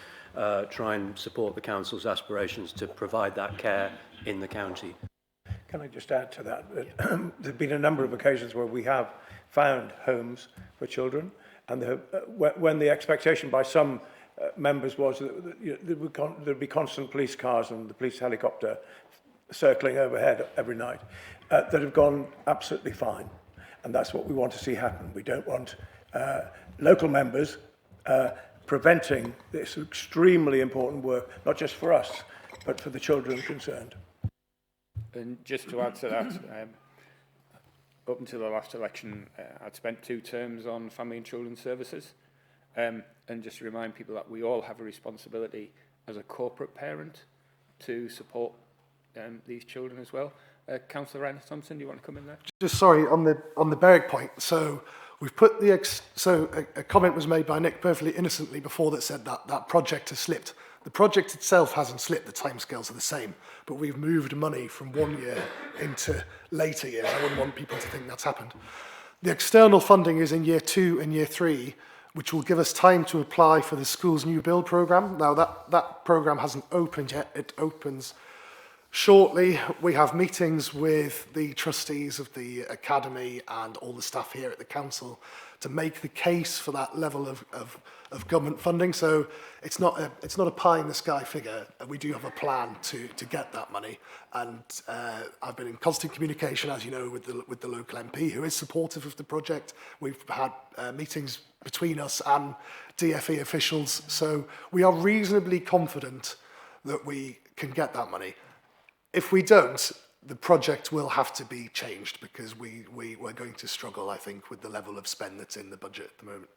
S6: try and support the council's aspirations to provide that care in the county.
S5: Can I just add to that? There have been a number of occasions where we have found homes for children, and when the expectation by some members was that there'd be constant police cars and the police helicopter circling overhead every night, that have gone absolutely fine. And that's what we want to see happen. We don't want local members preventing this extremely important work, not just for us, but for the children concerned.
S1: And just to add to that, up until the last election, I'd spent 2 terms on family and children's services. And just to remind people that we all have a responsibility as a corporate parent to support these children as well. Councillor Rennie-Thompson, do you want to come in there?
S10: Just sorry, on the Berwick point. So we've put the a comment was made by Nick perfectly innocently before that said that project has slipped. The project itself hasn't slipped, the timescales are the same, but we've moved money from one year into later years. I wouldn't want people to think that's happened. The external funding is in year 2 and year 3, which will give us time to apply for the school's new build programme. Now that programme hasn't opened yet, it opens shortly. We have meetings with the trustees of the academy and all the staff here at the council to make the case for that level of government funding. So it's not a pie in the sky figure. We do have a plan to get that money, and I've been in constant communication, as you know, with the local MP who is supportive of the project. We've had meetings between us and DFE officials, so we are reasonably confident that we can get that money. If we don't, the project will have to be changed, because we're going to struggle, I think, with the level of spend that's in the budget at the moment.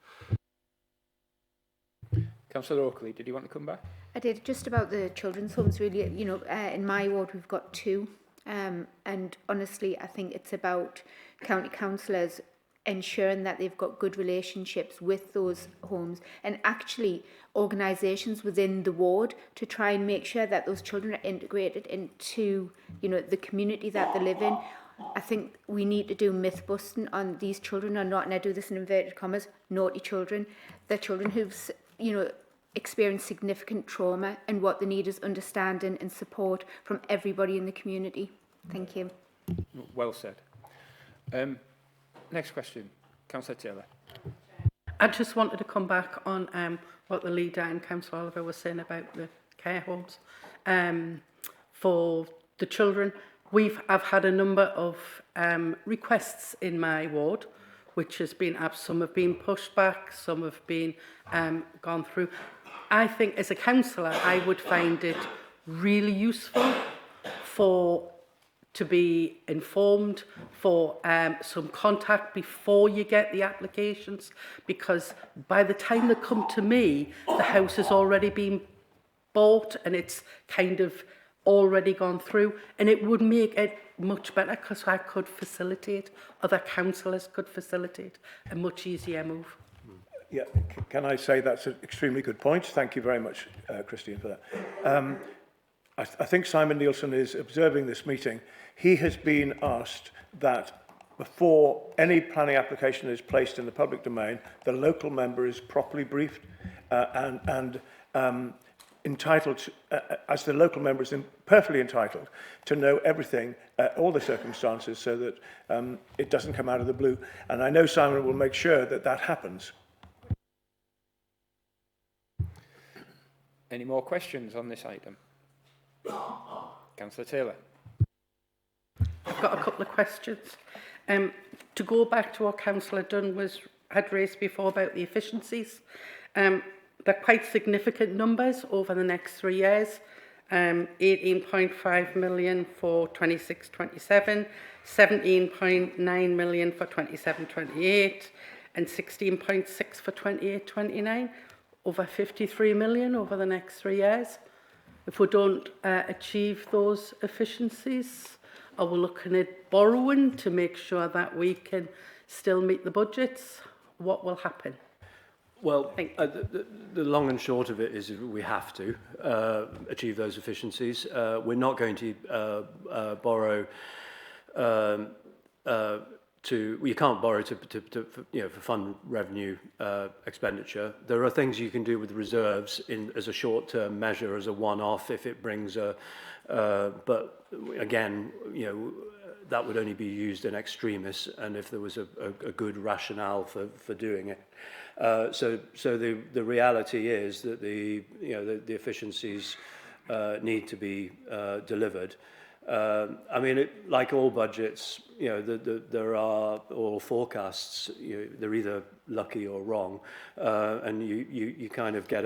S1: Councillor Oakley, did you want to come back?
S9: I did. Just about the children's homes, really. You know, in my ward we've got 2, and honestly, I think it's about county councillors ensuring that they've got good relationships with those homes, and actually organisations within the ward to try and make sure that those children are integrated into, you know, the community that they live in. I think we need to do myth busting on these children are not, and I do this in inverted commas, naughty children. They're children who've, you know, experienced significant trauma, and what they need is understanding and support from everybody in the community. Thank you.
S1: Well said. Next question, Councillor Taylor.
S11: I just wanted to come back on what the leader and Councillor Oliver was saying about the care homes for the children. I've had a number of requests in my ward, which has been some have been pushed back, some have been gone through. I think as a councillor, I would find it really useful to be informed, for some contact before you get the applications, because by the time they come to me, the house has already been bought and it's kind of already gone through, and it would make it much better, because I could facilitate, other councillors could facilitate a much easier move.
S5: Yeah, can I say that's an extremely good point? Thank you very much, Christine, for that. I think Simon Nielsen is observing this meeting. He has been asked that before any planning application is placed in the public domain, the local member is properly briefed and entitled, to, as the local member is perfectly entitled to know everything, all the circumstances, so that it doesn't come out of the blue. And I know Simon will make sure that that happens.
S1: Any more questions on this item? Councillor Taylor.
S11: I've got a couple of questions. To go back to what Councillor Dunn had raised before about the efficiencies, they're quite significant numbers over the next 3 years. 18.5 million for 26-27, 17.9 million for 27-28, and 16.6 for 28-29. Over 53 million over the next 3 years. If we don't achieve those efficiencies, are we looking at borrowing to make sure that we can still meet the budgets? What will happen?
S6: Well, the long and short of it is we have to achieve those efficiencies. We're not going to borrow you can't borrow for fund revenue expenditure. There are things you can do with reserves as a short-term measure, as a one-off, if it brings but again, that would only be used in extremis, and if there was a good rationale for doing it. So the reality is that the efficiencies need to be delivered. I mean, like all budgets, there are all forecasts. They're either lucky or wrong, and you kind of get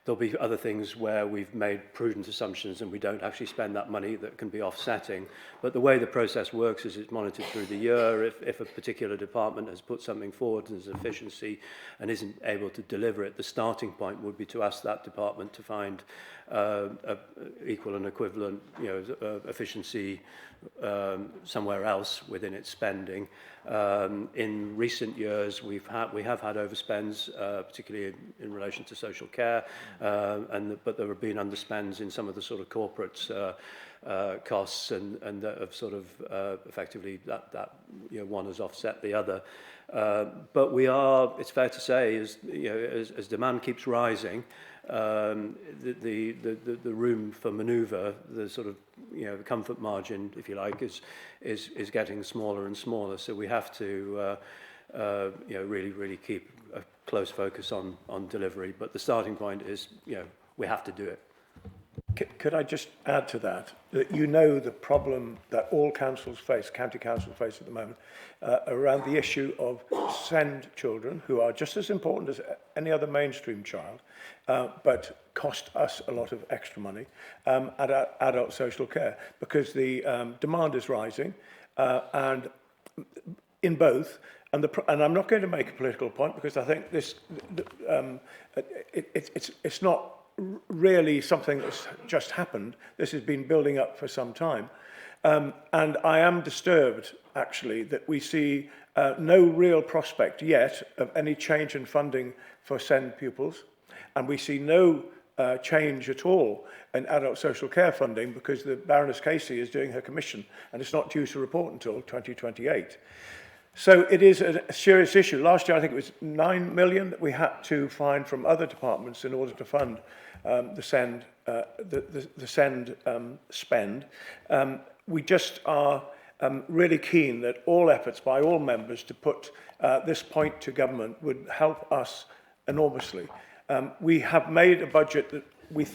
S6: there'll be other things where we've made prudent assumptions and we don't actually spend that money that can be offsetting. But the way the process works is it's monitored through the year. If a particular department has put something forward as efficiency and isn't able to deliver it, the starting point would be to ask that department to find equal and equivalent efficiency somewhere else within its spending. In recent years, we have had overspends, particularly in relation to social care, but there have been underspends in some of the sort of corporate costs, and that have sort of effectively that one has offset the other. But it's fair to say, as demand keeps rising, the room for manoeuvre, the sort of comfort margin, if you like, is getting smaller and smaller. So we have to really keep a close focus on delivery. But the starting point is we have to do it.
S5: Could I just add to that the problem that all councils face, county councils face at the moment, around the issue of SEND children, who are just as important as any other mainstream child, but cost us a lot of extra money, at adult social care, because the demand is rising, and in both. And I'm not going to make a political point, because I think this it's not really something that's just happened. This has been building up for some time. And I am disturbed, actually, that we see no real prospect yet of any change in funding for SEND pupils. And we see no change at all in adult social care funding, because the Baroness Casey is doing her commission, and it's not due to report until 2028. So it is a serious issue. Last year, I think it was 9 million that we had to find from other departments in order to fund the SEND spend. We just are really keen that all efforts by all members to put this point to government would help us enormously. We have made a budget that we're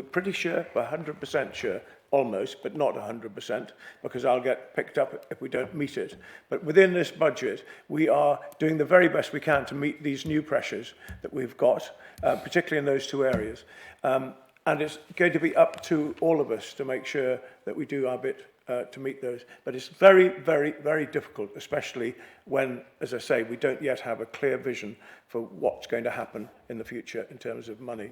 S5: pretty sure, we're 100% sure, almost, but not 100%, because I'll get picked up if we don't meet it. But within this budget, we are doing the very best we can to meet these new pressures that we've got, particularly in those two areas. And it's going to be up to all of us to make sure that we do our bit to meet those. But it's very, very, very difficult, especially when, as I say, we don't yet have a clear vision for what's going to happen in the future in terms of money.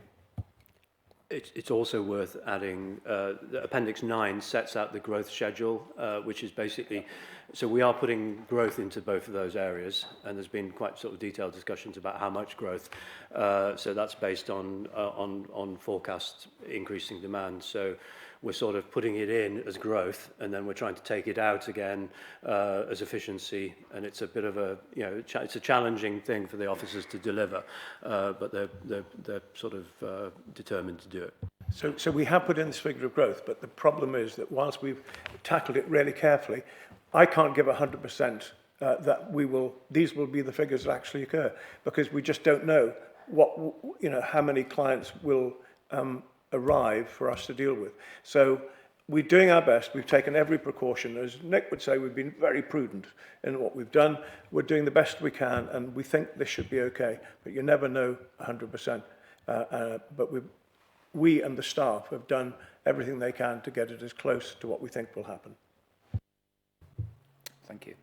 S6: It's also worth adding, the Appendix 9 sets out the growth schedule, which is basically, so we are putting growth into both of those areas, and there's been quite sort of detailed discussions about how much growth. So that's based on forecast increasing demand. So we're sort of putting it in as growth, and then we're trying to take it out again as efficiency. And it's a bit of a, you know, it's a challenging thing for the officers to deliver, but they're sort of determined to do it.
S5: So we have put in this figure of growth, but the problem is that whilst we've tackled it really carefully, I can't give 100% that these will be the figures that actually occur, because we just don't know how many clients will arrive for us to deal with. So we're doing our best. We've taken every precaution. As Nick would say, we've been very prudent in what we've done. We're doing the best we can, and we think this should be okay. But you never know 100%. But we and the staff have done everything they can to get it as close to what we think will happen.
S1: Thank you.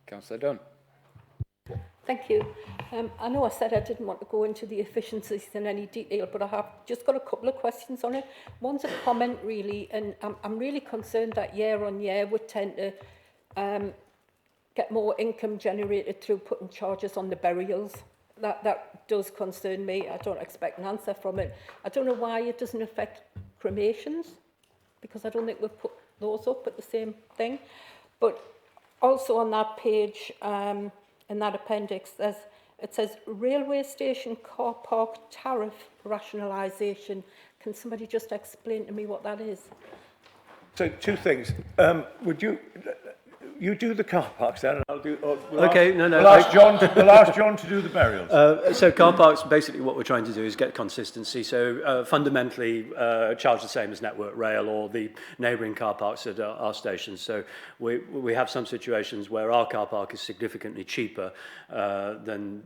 S1: Councillor Dunn.
S8: Thank you. I know I said I didn't want to go into the efficiencies in any detail, but I have just got a couple of questions on it. One's a comment, really, and I'm really concerned that year on year we tend to get more income generated through putting charges on the burials. That does concern me. I don't expect an answer from it. I don't know why it doesn't affect cremations, because I don't think we've put those up at the same thing. But also on that page, in that appendix, it says railway station car park tariff rationalisation. Can somebody just explain to me what that is?
S5: So two things. Would you do the car parks then, and I'll do. We'll ask John to do the burials.
S6: So car parks, basically what we're trying to do is get consistency. So fundamentally charge the same as Network Rail or the neighbouring car parks at our stations. So we have some situations where our car park is significantly cheaper than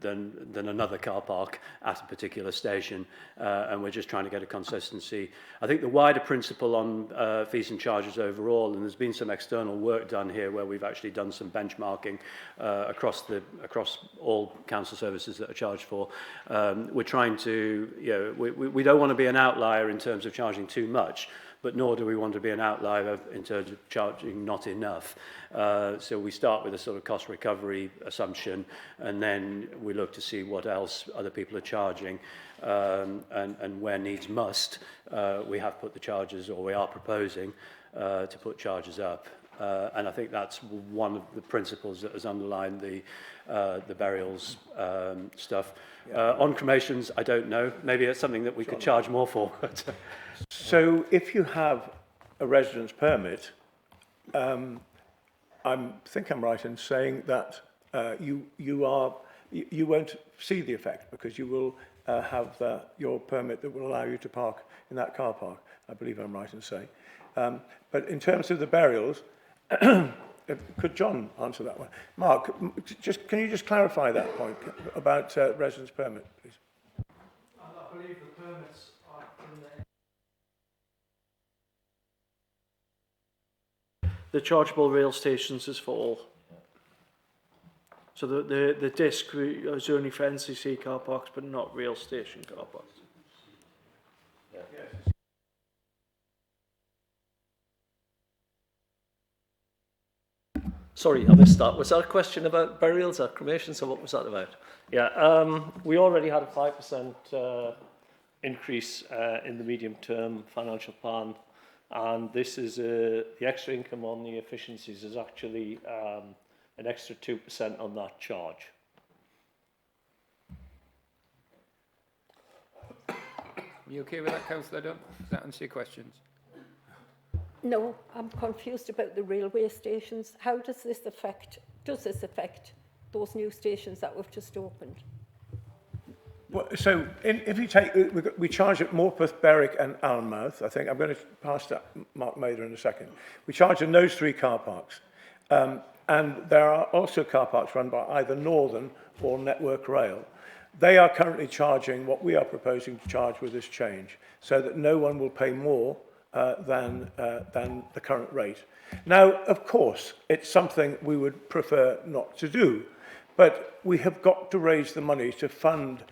S6: another car park at a particular station, and we're just trying to get a consistency. I think the wider principle on fees and charges overall, and there's been some external work done here where we've actually done some benchmarking across all council services that are charged for. We're trying to, we don't want to be an outlier in terms of charging too much, but nor do we want to be an outlier in terms of charging not enough. So we start with a sort of cost recovery assumption, and then we look to see what else other people are charging, and where needs must, we have put the charges, or we are proposing to put charges up. And I think that's one of the principles that has underlined the burials stuff. On cremations, I don't know. Maybe it's something that we could charge more for.
S5: So if you have a residence permit, I think I'm right in saying that you won't see the effect, because you will have your permit that will allow you to park in that car park. I believe I'm right in saying. But in terms of the burials, could John answer that one? Mark, can you just clarify that point about residence permit, please?
S12: I believe the permits are in the chargeable rail stations is for all. So the disc is only for NCC car parks, but not rail station car parks.
S13: Sorry, I missed that. Was that a question about burials or cremations, or what was that about?
S12: Yeah, we already had a 5% increase in the medium-term financial plan, and this is the extra income on the efficiencies is actually an extra 2% on that charge.
S1: Are you okay with that, Councillor Dunn? Does that answer your questions?
S8: No, I'm confused about the railway stations. How does this affect those new stations that we've just opened?
S5: Well, so if you take, we charge at Morpeth, Berwick and Allenmouth. I think I'm going to pass that Mark Mather in a second. We charge in those three car parks. And there are also car parks run by either Northern or Network Rail. They are currently charging what we are proposing to charge with this change, so that no one will pay more than the current rate. Now, of course, it's something we would prefer not to do, but we have got to raise the money to fund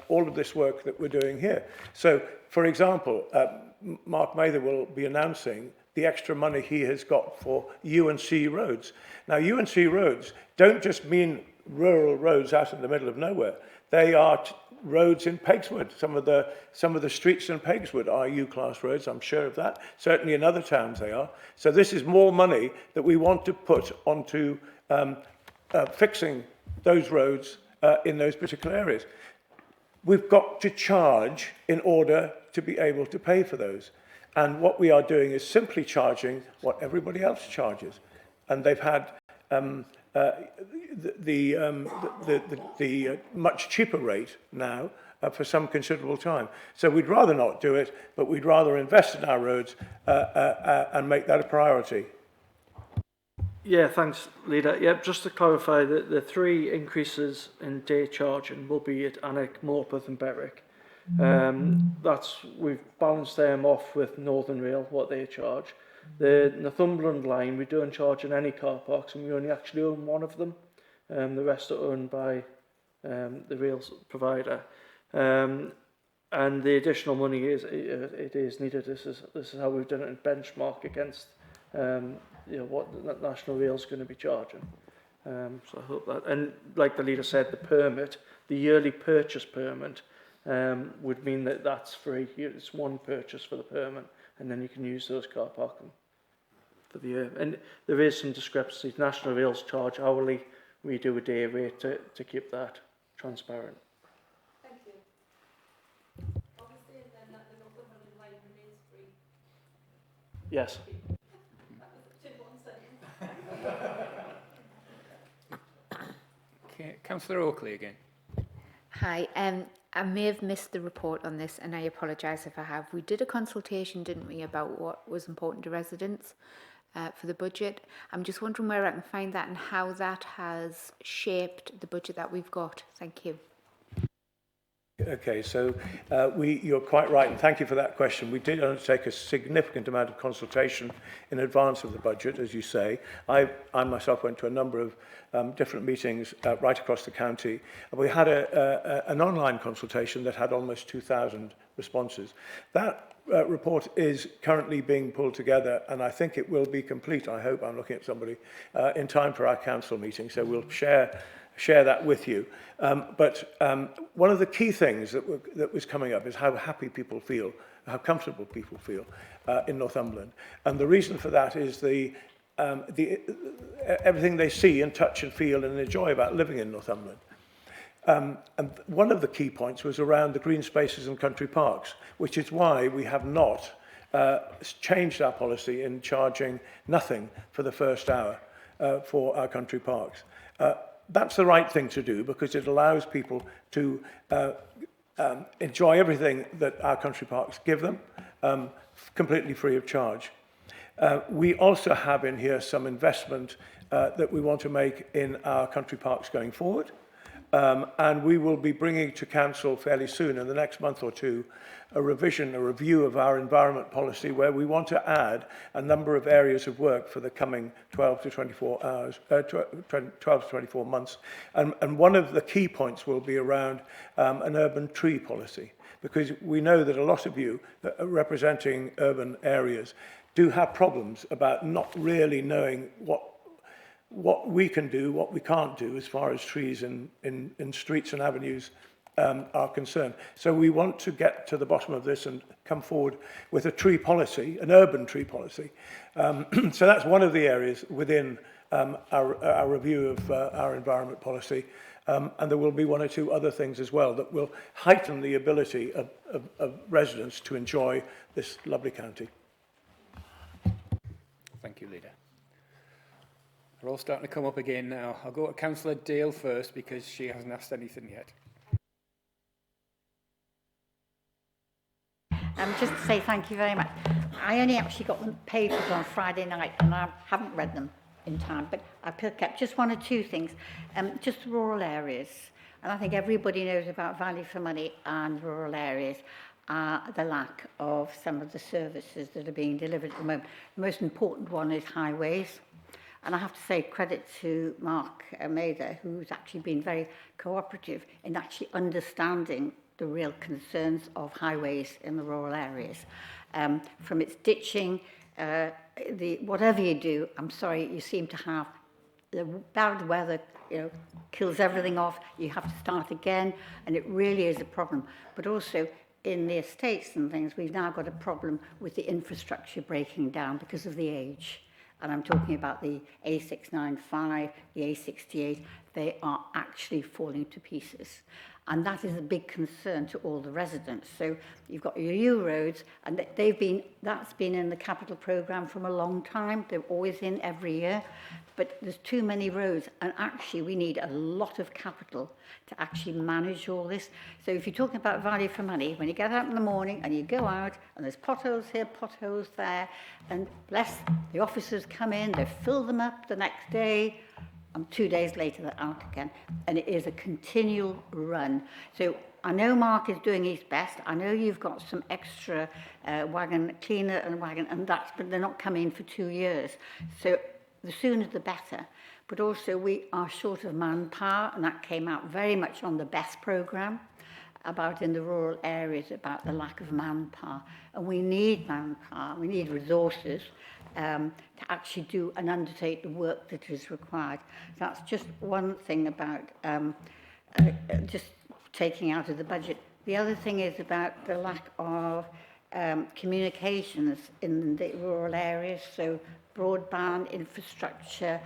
S5: all of this work that we're doing here. So, for example, Mark Mather will be announcing the extra money he has got for UNC roads. Now, UNC roads don't just mean rural roads out in the middle of nowhere. They are roads in Pegswood. Some of the streets in Pegswood are U-class roads, I'm sure of that. Certainly in other towns they are. So this is more money that we want to put onto fixing those roads in those particular areas. We've got to charge in order to be able to pay for those. And what we are doing is simply charging what everybody else charges. And they've had the much cheaper rate now for some considerable time. So we'd rather not do it, but we'd rather invest in our roads and make that a priority.
S13: Yeah, thanks, Leader. Yeah, just to clarify, the three increases in day charging will be at Alnwick, Morpeth and Berwick. We've balanced them off with Northern Rail, what they charge. The Northumberland line, we don't charge in any car parks, and we only actually own one of them. The rest are owned by the rail provider. And the additional money it is needed. This is how we've done it in benchmark against what the National Rail's going to be charging. So I hope that, and like the leader said, the yearly purchase permit would mean that that's free. It's one purchase for the permit, and then you can use those car parking for the year. And there is some discrepancies. National Rail's charge hourly. We do a day rate to keep that transparent.
S8: Thank you. Obviously, then that the Northumberland line remains free.
S13: Yes.
S1: Okay, Councillor Oakley again.
S9: Hi, I may have missed the report on this, and I apologise if I have. We did a consultation, didn't we, about what was important to residents for the budget. I'm just wondering where I can find that and how that has shaped the budget that we've got. Thank you.
S5: Okay, so you're quite right, and thank you for that question. We did undertake a significant amount of consultation in advance of the budget, as you say. I myself went to a number of different meetings right across the county. We had an online consultation that had almost 2,000 responses. That report is currently being pulled together, and I think it will be complete, I hope, I'm looking at somebody, in time for our council meeting, so we'll share that with you. But one of the key things that was coming up is how happy people feel, how comfortable people feel in Northumberland. And the reason for that is everything they see and touch and feel and enjoy about living in Northumberland. And one of the key points was around the green spaces and country parks, which is why we have not changed our policy in charging nothing for the first hour for our country parks. That's the right thing to do because it allows people to enjoy everything that our country parks give them, completely free of charge. We also have in here some investment that we want to make in our country parks going forward. And we will be bringing to Council fairly soon, in the next month or two, a review of our environment policy where we want to add a number of areas of work for the coming 12 to 24 months. And one of the key points will be around an urban tree policy, because we know that a lot of you that are representing urban areas do have problems about not really knowing what we can do, what we can't do as far as trees in streets and avenues are concerned. So we want to get to the bottom of this and come forward with a tree policy, an urban tree policy. So that's one of the areas within our review of our environment policy. And there will be one or two other things as well that will heighten the ability of residents to enjoy this lovely county.
S1: Thank you, Leader. They're all starting to come up again now. I'll go to Councillor Dale first because she hasn't asked anything yet.
S14: Just to say thank you very much. I only actually got the papers on Friday night and I haven't read them in time, but I picked up just one or two things. Just rural areas. And I think everybody knows about value for money and rural areas. The lack of some of the services that are being delivered at the moment. The most important one is highways. And I have to say credit to Mark Mather, who's actually been very cooperative in actually understanding the real concerns of highways in the rural areas. From its ditching, whatever you do, I'm sorry, you seem to have the bad weather, kills everything off. You have to start again, and it really is a problem. But also in the estates and things, we've now got a problem with the infrastructure breaking down because of the age. And I'm talking about the A695, the A68. They are actually falling to pieces. And that is a big concern to all the residents. So you've got your new roads, and that's been in the capital programme from a long time. They're always in every year. But there's too many roads, and actually we need a lot of capital to actually manage all this. So if you're talking about value for money, when you get out in the morning and you go out and there's potholes here, potholes there, and bless, the officers come in, they fill them up the next day, and 2 days later they're out again. And it is a continual run. So I know Mark is doing his best. I know you've got some extra wagon cleaner and wagon, but they're not coming for 2 years. So the sooner the better. But also we are short of manpower, and that came out very much on the BEST programme about in the rural areas about the lack of manpower. And we need manpower, we need resources to actually do and undertake the work that is required. That's just one thing about just taking out of the budget. The other thing is about the lack of communications in the rural areas, so broadband infrastructure,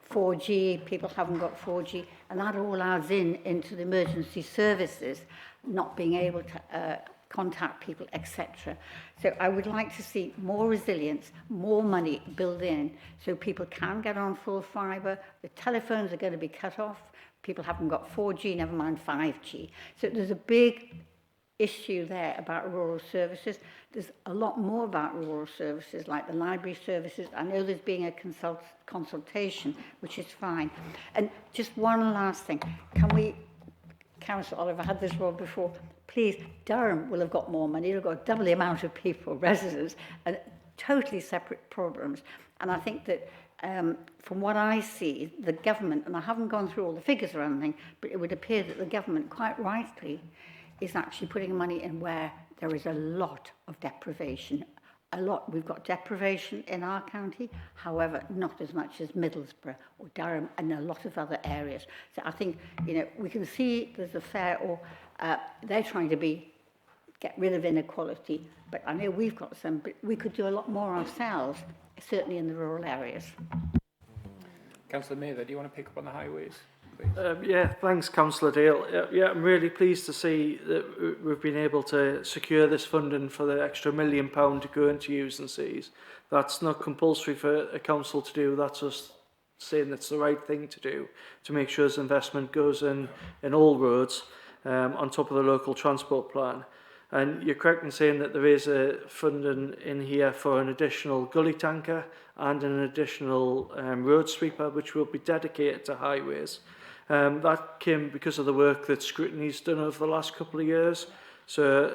S14: 4G, people haven't got 4G, and that all adds into the emergency services, not being able to contact people, etc. So I would like to see more resilience, more money built in, so people can get on full fibre. The telephones are going to be cut off. People haven't got 4G, never mind 5G. So there's a big issue there about rural services. There's a lot more about rural services, like the library services. I know there's being a consultation, which is fine. And just one last thing. Can we, Councillor Oliver had this role before, please, Durham will have got more money. It'll got double the amount of people, residents, and totally separate problems. And I think that from what I see, the government, and I haven't gone through all the figures or anything, but it would appear that the government, quite rightly, is actually putting money in where there is a lot of deprivation. A lot. We've got deprivation in our county, however, not as much as Middlesbrough or Durham and a lot of other areas. So I think, we can see there's a fair, or they're trying to get rid of inequality, but I know we've got some, but we could do a lot more ourselves, certainly in the rural areas.
S1: Councillor Mather, do you want to pick up on the highways?
S13: Yeah, thanks, Councillor Dale. Yeah, I'm really pleased to see that we've been able to secure this funding for the extra £1 million to go into U's and C's. That's not compulsory for a council to do. That's us saying it's the right thing to do to make sure this investment goes in all roads on top of the local transport plan. And you're correct in saying that there is a funding in here for an additional gully tanker and an additional road sweeper, which will be dedicated to highways. That came because of the work that Scrutiny's done over the last couple of years. So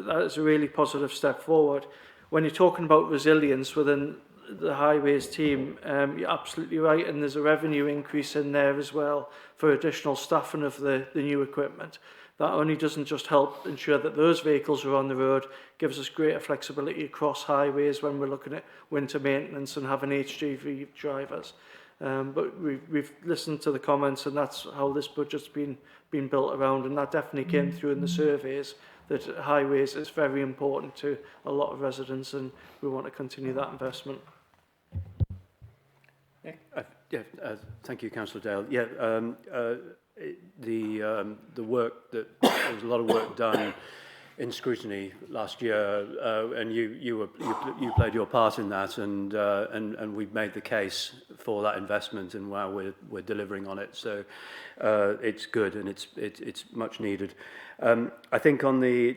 S13: that is a really positive step forward. When you're talking about resilience within the highways team, you're absolutely right, and there's a revenue increase in there as well for additional staffing of the new equipment. That only doesn't just help ensure that those vehicles are on the road, gives us greater flexibility across highways when we're looking at winter maintenance and having HGV drivers. But we've listened to the comments, and that's how this budget's been built around, and that definitely came through in the surveys, that highways is very important to a lot of residents, and we want to continue that investment.
S6: Thank you, Councillor Dale. The work that there was a lot of work done in scrutiny last year, and you played your part in that, and we've made the case for that investment, and wow, we're delivering on it. So it's good, and it's much needed. I think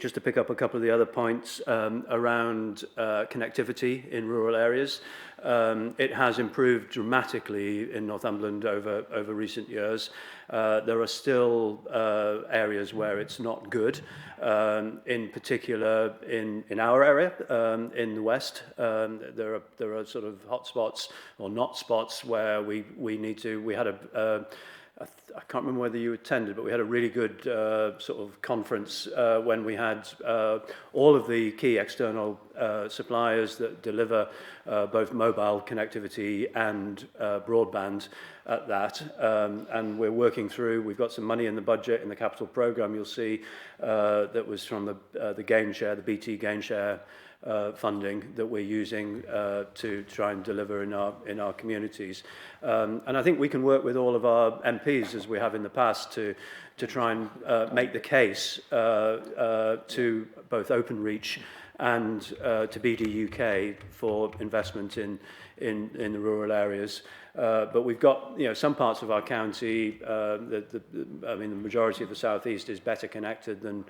S6: just to pick up a couple of the other points around connectivity in rural areas, it has improved dramatically in Northumberland over recent years. There are still areas where it's not good, in particular in our area, in the west. There are sort of hot spots or not spots where we need to. We had I can't remember whether you attended, but we had a really good sort of conference when we had all of the key external suppliers that deliver both mobile connectivity and broadband at that. And we're working through, we've got some money in the budget, in the capital programme, you'll see, that was from the gain share, the BT gain share funding that we're using to try and deliver in our communities. And I think we can work with all of our MPs, as we have in the past, to try and make the case to both Openreach and to BD UK for investment in the rural areas. But we've got, some parts of our county, I mean, the majority of the southeast is better connected than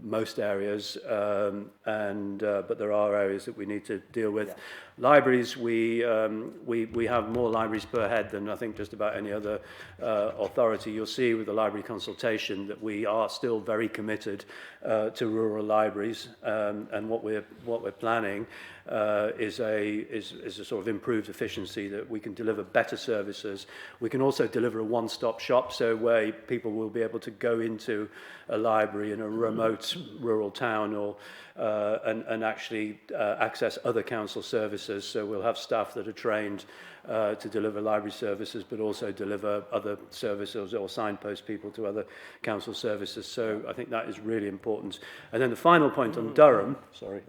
S6: most areas, but there are areas that we need to deal with. Yeah. Libraries, we have more libraries per head than I think just about any other authority. You'll see with the library consultation that we are still very committed to rural libraries, and what we're planning is a sort of improved efficiency, that we can deliver better services. We can also deliver a one-stop shop, so where people will be able to go into a library in a remote rural town or and actually access other council services. So we'll have staff that are trained to deliver library services, but also deliver other services or signpost people to other council services. So I think that is really important. And then the final point on Durham, sorry,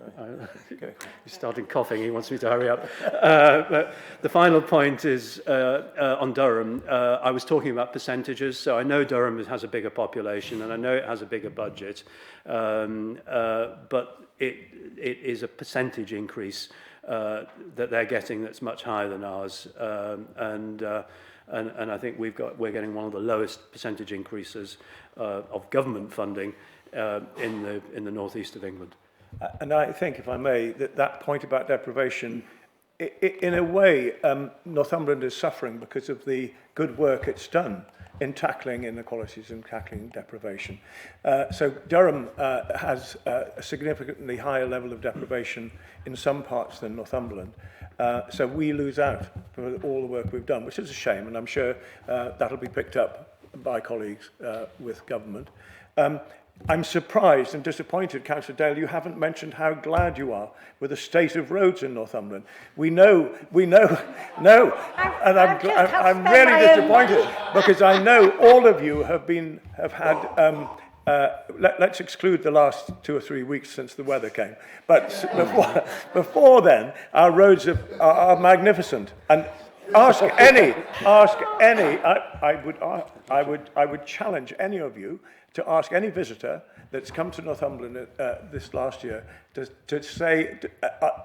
S6: he's starting coughing, he wants me to hurry up. But the final point is on Durham, I was talking about percentages. So I know Durham has a bigger population and I know it has a bigger budget, but it is a percentage increase that they're getting that's much higher than ours, and I think we're getting one of the lowest percentage increases of government funding in the northeast of England.
S5: And I think, if I may, that point about deprivation, in a way, Northumberland is suffering because of the good work it's done in tackling inequalities and tackling deprivation. So Durham has a significantly higher level of deprivation in some parts than Northumberland. So we lose out for all the work we've done, which is a shame, and I'm sure that'll be picked up by colleagues with government. I'm surprised and disappointed, Councillor Dale, you haven't mentioned how glad you are with the state of roads in Northumberland. We know, no, and I'm really disappointed because I know all of you have had, let's exclude the last 2 or 3 weeks since the weather came, but before then, our roads are magnificent. And ask any, I would challenge any of you to ask any visitor that's come to Northumberland this last year to say,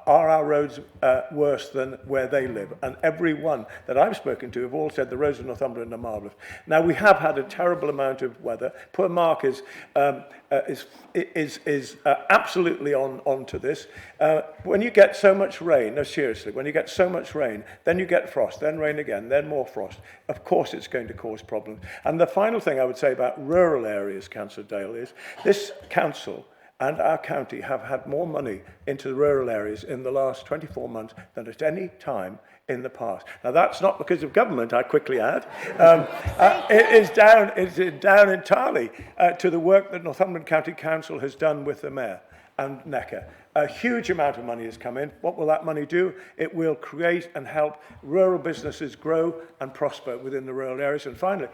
S5: are our roads worse than where they live? And every one that I've spoken to have all said the roads of Northumberland are marvellous. Now, we have had a terrible amount of weather. Poor Mark is absolutely on to this. When you get so much rain, no, seriously, when you get so much rain, then you get frost, then rain again, then more frost. Of course, it's going to cause problems. And the final thing I would say about rural areas, Councillor Dale, is this council and our county have had more money into the rural areas in the last 24 months than at any time in the past. Now, that's not because of government, I quickly add. It's down entirely to the work that Northumberland County Council has done with the Mayor and Necker. A huge amount of money has come in. What will that money do? It will create and help rural businesses grow and prosper within the rural areas. And finally,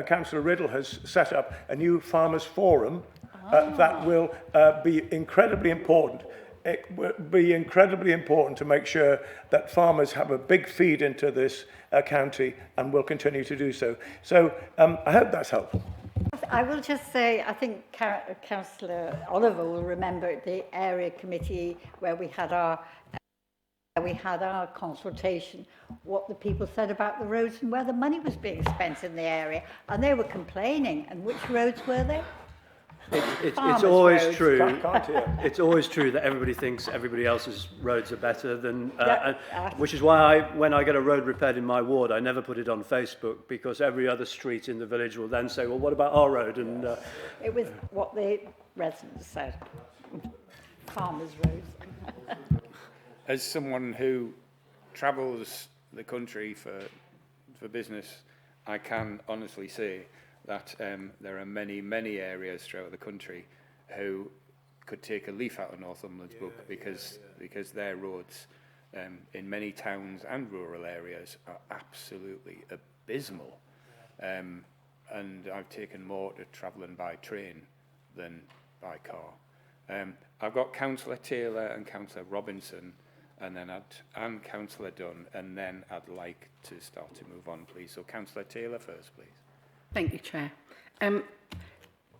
S5: Councillor Riddle has set up a new farmers' forum that will be incredibly important. It will be incredibly important to make sure that farmers have a big feed into this county and will continue to do so. So I hope that's helpful.
S14: I will just say, I think Councillor Oliver will remember the area committee where we had our consultation, what the people said about the roads and where the money was being spent in the area, and they were complaining. And which roads were they?
S6: It's always true. It's always true that everybody thinks everybody else's roads are better than, which is why when I get a road repaired in my ward, I never put it on Facebook, because every other street in the village will then say, well, what about our road? And
S14: it was what the residents said. Farmers' roads.
S1: As someone who travels the country for business, I can honestly say that there are many areas throughout the country who could take a leaf out of Northumberland's book because their roads in many towns and rural areas are absolutely abysmal. And I've taken more to travelling by train than by car. I've got Councillor Taylor and Councillor Robinson, and then and Councillor Dunn, and then I'd like to start to move on, please. So Councillor Taylor first, please.
S11: Thank you, Chair.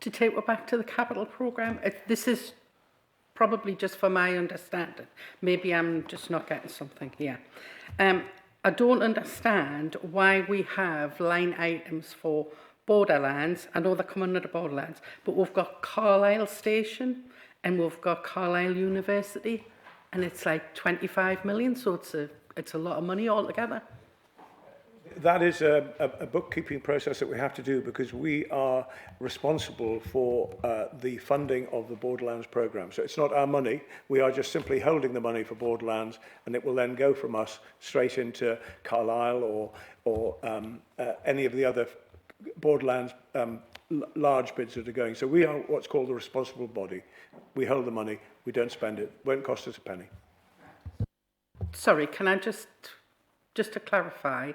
S11: To take it back to the capital programme, this is probably just for my understanding. Maybe I'm just not getting something here. I don't understand why we have line items for Borderlands. I know they're coming under Borderlands, but we've got Carlisle Station and we've got Carlisle University, and it's like 25 million, so it's a lot of money altogether.
S5: That is a bookkeeping process that we have to do because we are responsible for the funding of the Borderlands programme. So it's not our money. We are just simply holding the money for Borderlands, and it will then go from us straight into Carlisle or any of the other Borderlands large bids that are going. So we are what's called the responsible body. We hold the money. We don't spend it. Won't cost us a penny.
S11: Sorry, can I just to clarify,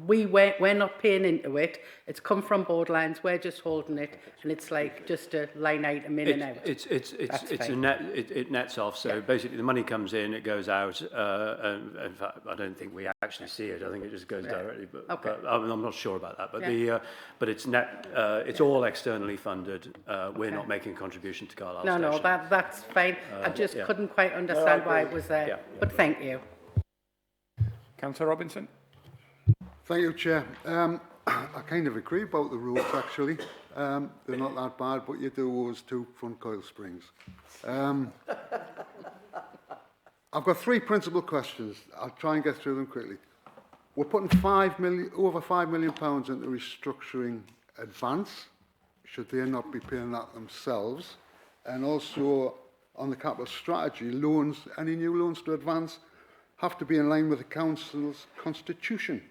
S11: we're not paying into it. It's come from Borderlands. We're just holding it, and it's like just a line item in and out.
S6: It's a net. It nets off. So basically, the money comes in, it goes out. And in fact, I don't think we actually see it. I think it just goes directly. But I'm not sure about that. But but it's net. It's all externally funded. We're not making a contribution to Carlisle Station.
S11: No, that's fine. I just couldn't quite understand why it was there. But thank you.
S1: Councillor Robinson.
S2: Thank you, Chair. I kind of agree about the roads, actually. They're not that bad, but you do those two front coil springs. I've got three principal questions. I'll try and get through them quickly. We're putting over £5 million into restructuring advance. Should they not be paying that themselves? And also on the capital strategy, loans, any new loans to advance have to be in line with the council's constitution.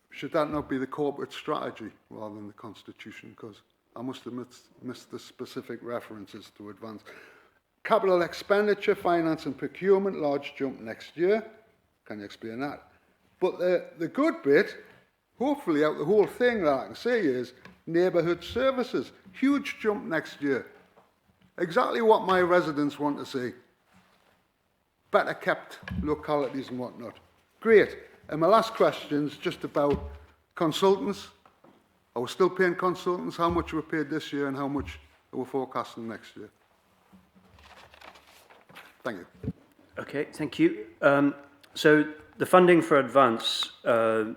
S2: Should that not be the corporate strategy rather than the constitution? Because I must have missed the specific references to advance. Capital expenditure, finance and procurement, large jump next year. Can you explain that? But the good bit, hopefully out the whole thing that I can say is neighbourhood services. Huge jump next year. Exactly what my residents want to see. Better kept localities and whatnot. Great. And my last question is just about consultants. Are we still paying consultants? How much were paid this year and how much are we forecasting next year? Thank you.
S6: Okay, thank you. So the funding for advance, I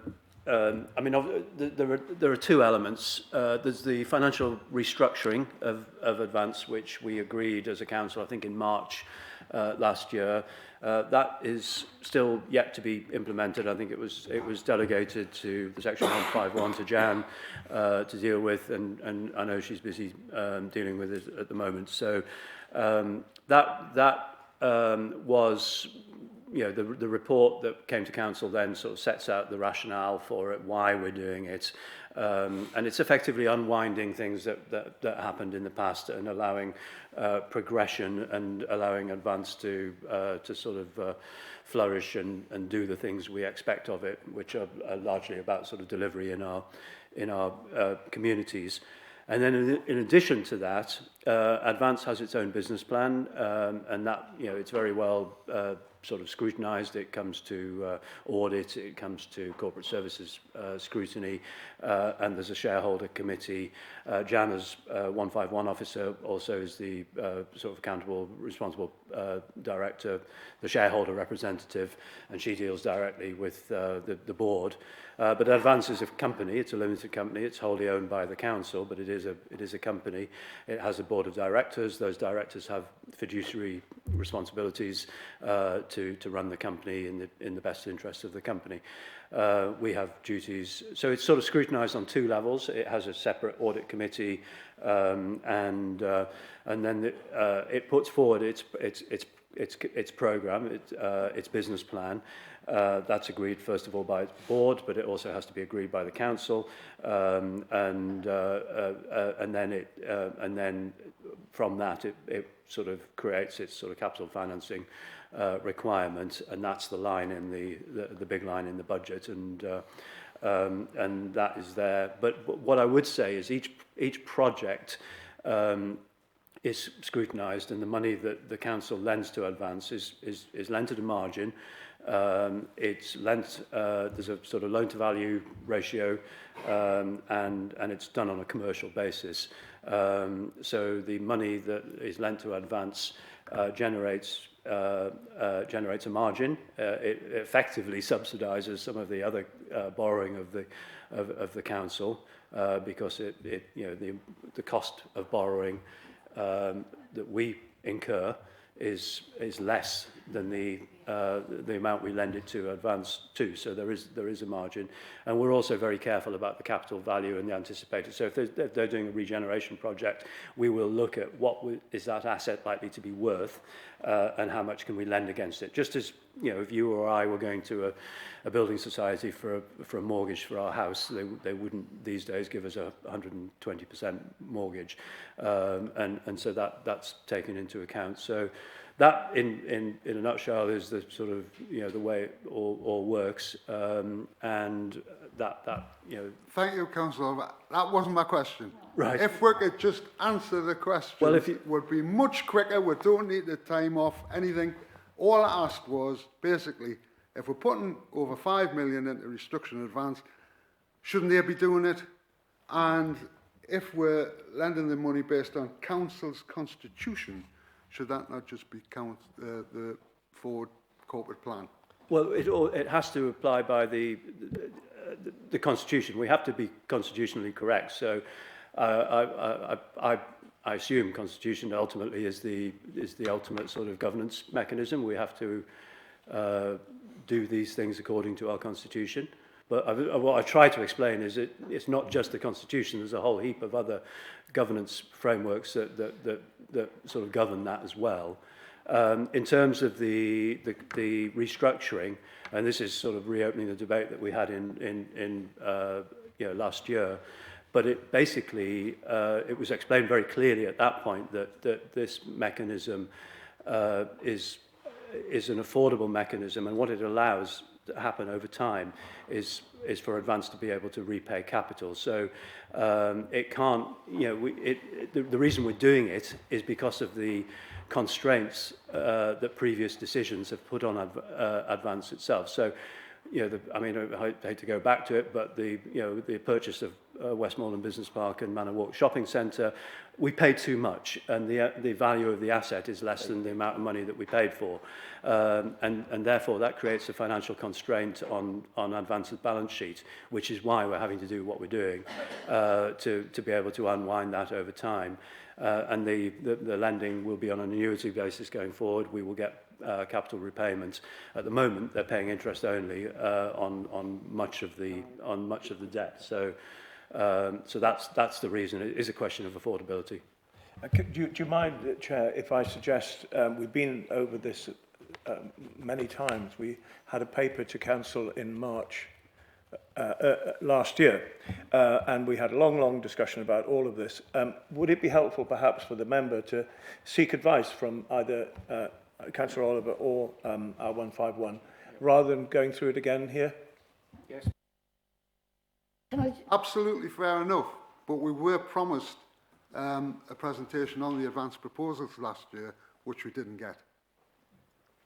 S6: mean, there are two elements. There's the financial restructuring of advance, which we agreed as a council, I think in March last year. That is still yet to be implemented. I think it was delegated to the Section 151 to Jan to deal with, and I know she's busy dealing with it at the moment. So that was, you know, the report that came to council then sort of sets out the rationale for it, why we're doing it, and it's effectively unwinding things that happened in the past and allowing progression and allowing advance to sort of flourish and do the things we expect of it, which are largely about sort of delivery in our communities. And then in addition to that, Advance has its own business plan, and that, you know, it's very well sort of scrutinised. It comes to audit, it comes to corporate services scrutiny, and there's a shareholder committee. Jan, as 151 officer, also is the sort of accountable, responsible director, the shareholder representative, and she deals directly with the board. But Advance is a company, it's a limited company, it's wholly owned by the council, but it is a company. It has a board of directors. Those directors have fiduciary responsibilities to run the company in the best interest of the company. We have duties, so it's sort of scrutinised on two levels. It has a separate audit committee, and then it puts forward its its programme, its business plan. That's agreed first of all by its board, but it also has to be agreed by the council, and then from that it sort of creates its sort of capital financing requirement, and that's the line in the big line in the budget, and that is there. But what I would say is each project is scrutinised, and the money that the council lends to Advance is lent at a margin. It's lent, there's a sort of loan to value ratio, and it's done on a commercial basis. So the money that is lent to Advance generates a margin. It effectively subsidises some of the other borrowing of the council, because the cost of borrowing that we incur is less than the amount we lend it to Advance to. So there is a margin, and we're also very careful about the capital value and the anticipated. So if they're doing a regeneration project, we will look at what is that asset likely to be worth, and how much can we lend against it. Just as if you or I were going to a building society for a mortgage for our house, they wouldn't these days give us a 120% mortgage, and so that's taken into account. So that, in a nutshell, is the sort of the way it all works, and that.
S2: Thank you, Councillor. That wasn't my question.
S6: Right.
S2: If we could just answer the question, well, it would be much quicker. We don't need the time off anything. All I asked was basically, if we're putting over 5 million into restructuring Advance, shouldn't they be doing it? And if we're lending the money based on council's constitution, should that not just be the forward corporate plan? Well,
S6: it has to apply by the constitution. We have to be constitutionally correct. So I assume constitution ultimately is the ultimate sort of governance mechanism. We have to do these things according to our constitution. But what I try to explain is it's not just the constitution. There's a whole heap of other governance frameworks that sort of govern that as well. In terms of the restructuring, and this is sort of reopening the debate that we had in last year, but it basically it was explained very clearly at that point that this mechanism is an affordable mechanism, and what it allows to happen over time is for Advance to be able to repay capital. So it can't, the reason we're doing it is because of the constraints that previous decisions have put on Advance itself. So, I hate to go back to it, but the purchase of Westmoreland Business Park and Manor Walk Shopping Centre, we paid too much, and the value of the asset is less than the amount of money that we paid for, and therefore that creates a financial constraint on Advance's balance sheet, which is why we're having to do what we're doing to be able to unwind that over time. And the lending will be on an annuity basis going forward. We will get capital repayments. At the moment, they're paying interest only on much of the debt. So that's the reason. It is a question of affordability.
S5: Do you mind, Chair, if I suggest we've been over this many times. We had a paper to Council in March last year, and we had a long discussion about all of this. Would it be helpful perhaps for the member to seek advice from either Councillor Oliver or R151 rather than going through it again here?
S2: Yes. Absolutely fair enough, but we were promised a presentation on the advanced proposals last year, which we didn't get.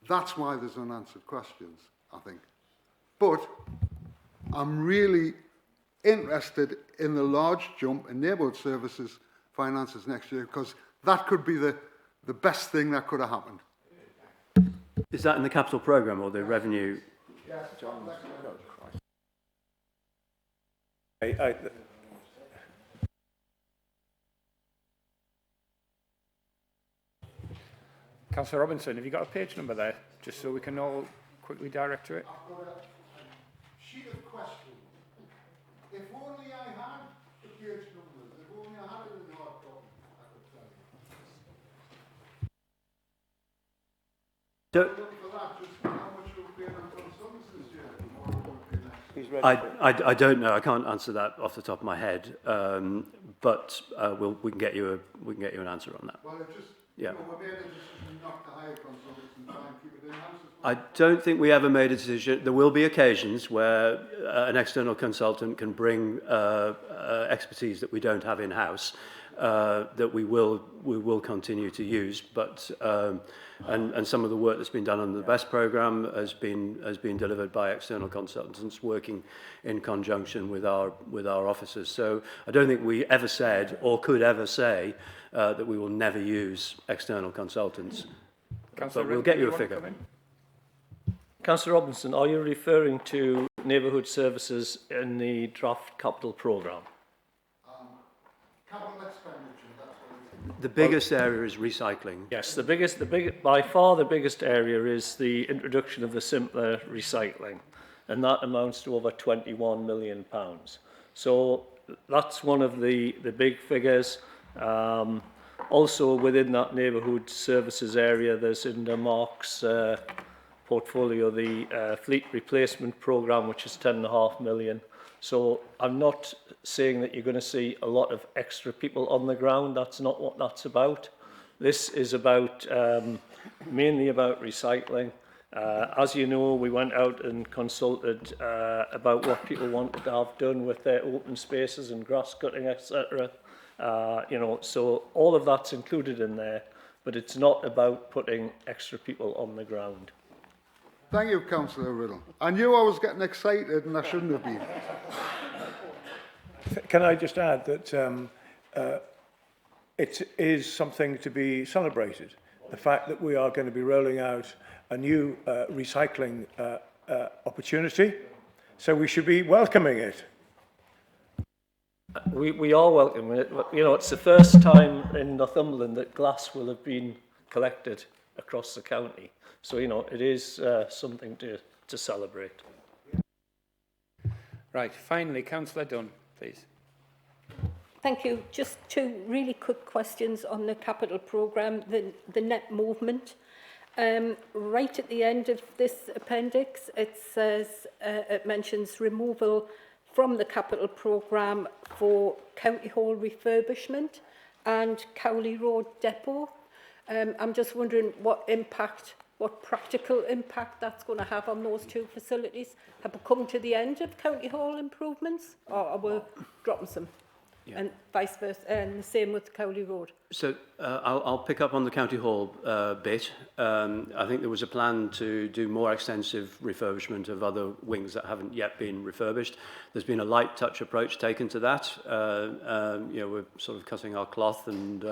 S2: That's why there's unanswered questions, I think. But I'm really interested in the large jump in neighbourhood services finances next year, because that could be the best thing that could have happened.
S6: Is that in the capital programme or the revenue?
S2: Yes.
S1: Councillor Robinson, have you got a page number there, just so we can all quickly direct to it?
S2: I've got a sheet of questions. If only I had the page numbers, if only I had it in the hard copy, I could tell you.
S6: Don't, I don't know. I can't answer that off the top of my head, but we can get you an answer on that.
S2: Well, it just,
S6: yeah.
S2: You know, we made a decision not to hire consultants and try and keep it in-house.
S6: I don't think we ever made a decision. There will be occasions where an external consultant can bring expertise that we don't have in-house, that we will continue to use, but and some of the work that's been done on the BEST programme has been delivered by external consultants working in conjunction with our officers. So I don't think we ever said or could ever say that we will never use external consultants.
S1: Councillor,
S6: but we'll get you a figure.
S12: Councillor Robinson, are you referring to neighbourhood services in the draft capital programme?
S2: Capital expenditure, that's what it is.
S6: The biggest area is recycling.
S12: Yes, by far the biggest area is the introduction of the simpler recycling, and that amounts to over £21 million. So that's one of the big figures. Also within that neighbourhood services area, there's under Mark's portfolio the fleet replacement programme, which is £10.5 million. So I'm not saying that you're going to see a lot of extra people on the ground. That's not what that's about. This is about mainly about recycling. As you know, we went out and consulted about what people wanted to have done with their open spaces and grass cutting, etc. You know, so all of that's included in there, but it's not about putting extra people on the ground.
S2: Thank you, Councillor Riddle. I knew I was getting excited and I shouldn't have been.
S5: Can I just add that it is something to be celebrated, the fact that we are going to be rolling out a new recycling opportunity, so we should be welcoming it.
S12: We are welcoming it. You know, it's the first time in Northumberland that glass will have been collected across the county. So, you know, it is something to celebrate.
S1: Right, finally, Councillor Dunn, please.
S8: Thank you. Just two really quick questions on the capital programme, the net movement. Right at the end of this appendix, it says, it mentions removal from the capital programme for County Hall refurbishment and Cowley Road depot. I'm just wondering what practical impact that's going to have on those two facilities. Have we come to the end of County Hall improvements, or are we dropping some? Yeah. And vice versa, and the same with Cowley Road.
S6: So I'll pick up on the County Hall bit. I think there was a plan to do more extensive refurbishment of other wings that haven't yet been refurbished. There's been a light touch approach taken to that. You know, we're sort of cutting our cloth and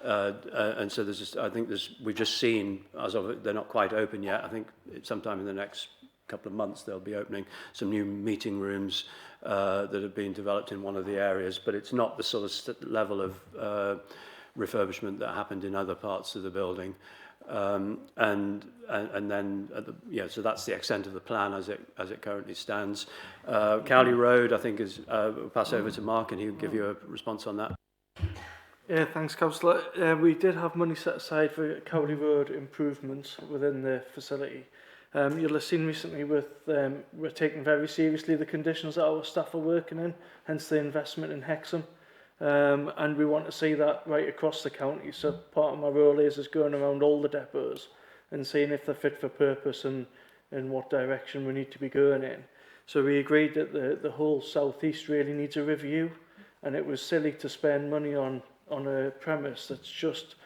S6: so there's just, I think we've just seen, as of it, they're not quite open yet. I think sometime in the next couple of months they'll be opening some new meeting rooms that have been developed in one of the areas, but it's not the sort of level of refurbishment that happened in other parts of the building. And then, so that's the extent of the plan as it currently stands. Cowley Road, I think, we'll pass over to Mark and he'll give you a response on that.
S13: Yeah, thanks, Councillor. We did have money set aside for Cowley Road improvements within the facility. You'll have seen recently we're taking very seriously the conditions that our staff are working in, hence the investment in Hexham. And we want to see that right across the county. So part of my role is going around all the depots and seeing if they're fit for purpose and in what direction we need to be going in. So we agreed that the whole southeast really needs a review, and it was silly to spend money on a premise that's just,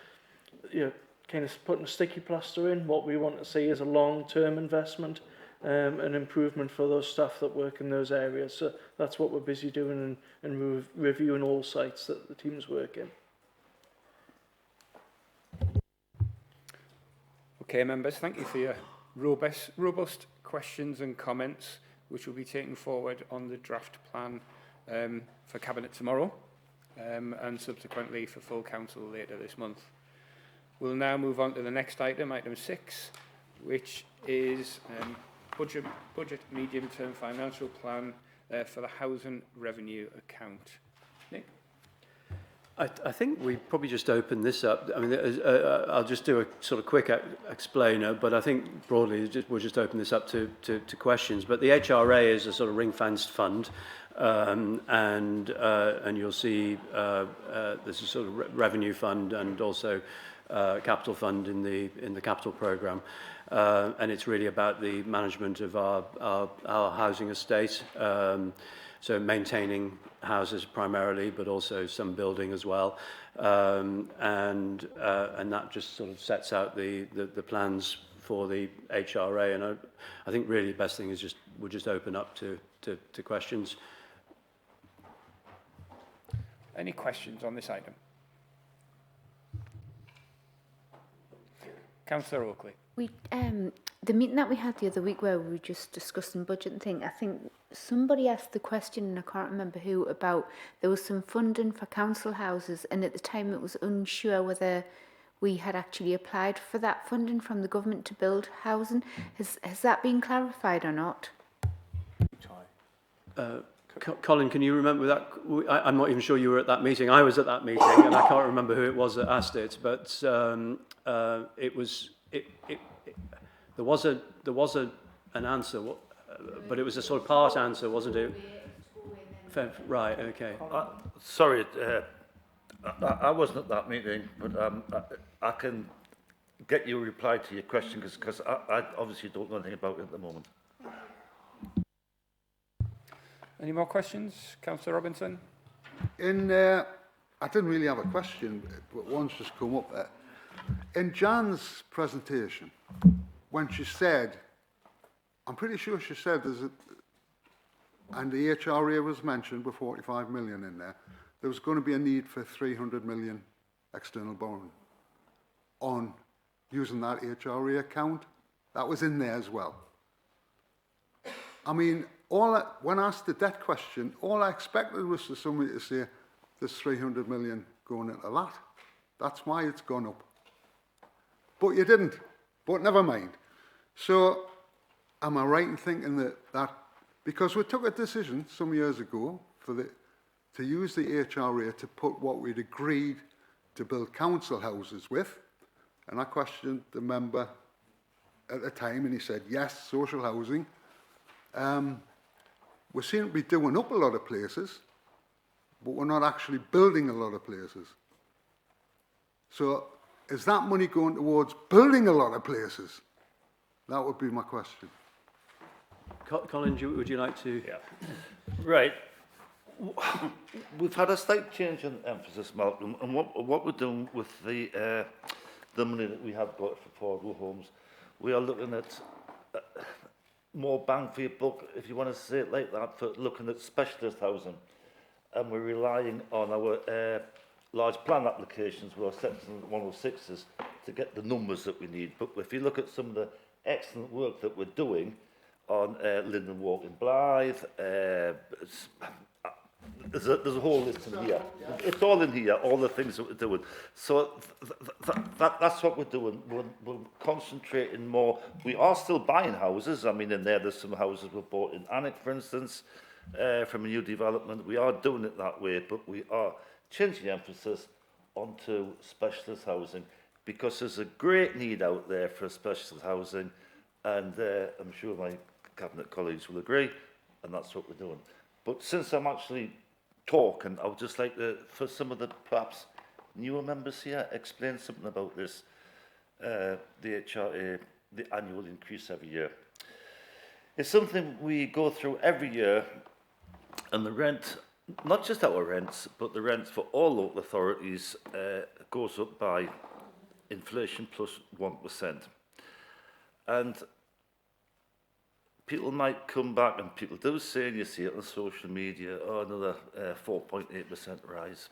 S13: you know, kind of putting a sticky plaster in. What we want to see is a long-term investment, an improvement for those staff that work in those areas. So that's what we're busy doing and reviewing all sites that the teams work in.
S1: Okay, members, thank you for your robust questions and comments, which will be taken forward on the draft plan for Cabinet tomorrow and subsequently for full council later this month. We'll now move on to the next item, item 6, which is budget medium-term financial plan for the housing revenue account. Nick?
S6: I think we probably just open this up. I mean, I'll just do a sort of quick explainer, but I think broadly we'll just open this up to questions. But the HRA is a sort of ring-fenced fund, and you'll see there's a sort of revenue fund and also capital fund in the capital programme, and it's really about the management of our housing estate. So maintaining houses primarily, but also some building as well, and that just sort of sets out the plans for the HRA. And I think really the best thing is we'll just open up to questions.
S1: Any questions on this item? Councillor Oakley.
S9: We the meeting that we had the other week where we were just discussing budget and thing, I think somebody asked the question, and I can't remember who, about there was some funding for council houses, and at the time it was unsure whether we had actually applied for that funding from the government to build housing. Has that been clarified or not?
S6: Colin, can you remember that? I'm not even sure you were at that meeting. I was at that meeting, and I can't remember who it was that asked it. But there was an answer, but it was a sort of part answer, wasn't it? Right. Okay.
S3: Sorry, I wasn't at that meeting, but I can get you a reply to your question because I obviously don't know anything about it at the moment.
S1: Any more questions? Councillor Robinson?
S2: I didn't really have a question, but one's just come up there. In Jan's presentation, when she said, I'm pretty sure she said and the HRA was mentioned with 45 million in there was going to be a need for 300 million external borrowing on using that HRA account. That was in there as well. I mean, when asked the debt question, all I expected was for somebody to say, there's 300 million going into that. That's why it's gone up. But you didn't. But never mind. So, am I right in thinking that because we took a decision some years ago to use the HRA to put what we'd agreed to build council houses with, and I questioned the member at the time, and he said, yes, social housing. We seem to be doing up a lot of places, but we're not actually building a lot of places. So is that money going towards building a lot of places? That would be my question.
S6: Colin, would you like to?
S3: Yeah. Right. We've had a slight change in emphasis, Malcolm, and what we're doing with the money that we have got for affordable homes, we are looking at more bang for your buck, if you want to say it like that, for looking at specialist housing. And we're relying on our large plan applications with our Section 106s to get the numbers that we need. But if you look at some of the excellent work that we're doing on Linden Walk in Blythe, there's a whole list in here. It's all in here, all the things that we're doing. So that's what we're doing. We're concentrating more. We are still buying houses. I mean, in there's some houses we bought in Alnwick, for instance, from a new development. We are doing it that way, but we are changing the emphasis onto specialist housing because there's a great need out there for specialist housing, and I'm sure my cabinet colleagues will agree, and that's what we're doing. But since I'm actually talking, I would just like to, for some of the perhaps newer members here, explain something about this, the HRA, the annual increase every year. It's something we go through every year, and the rent, not just our rents, but the rents for all local authorities goes up by inflation plus 1%. And people might come back, and people do say, and you see it on social media, oh, another 4.8% rise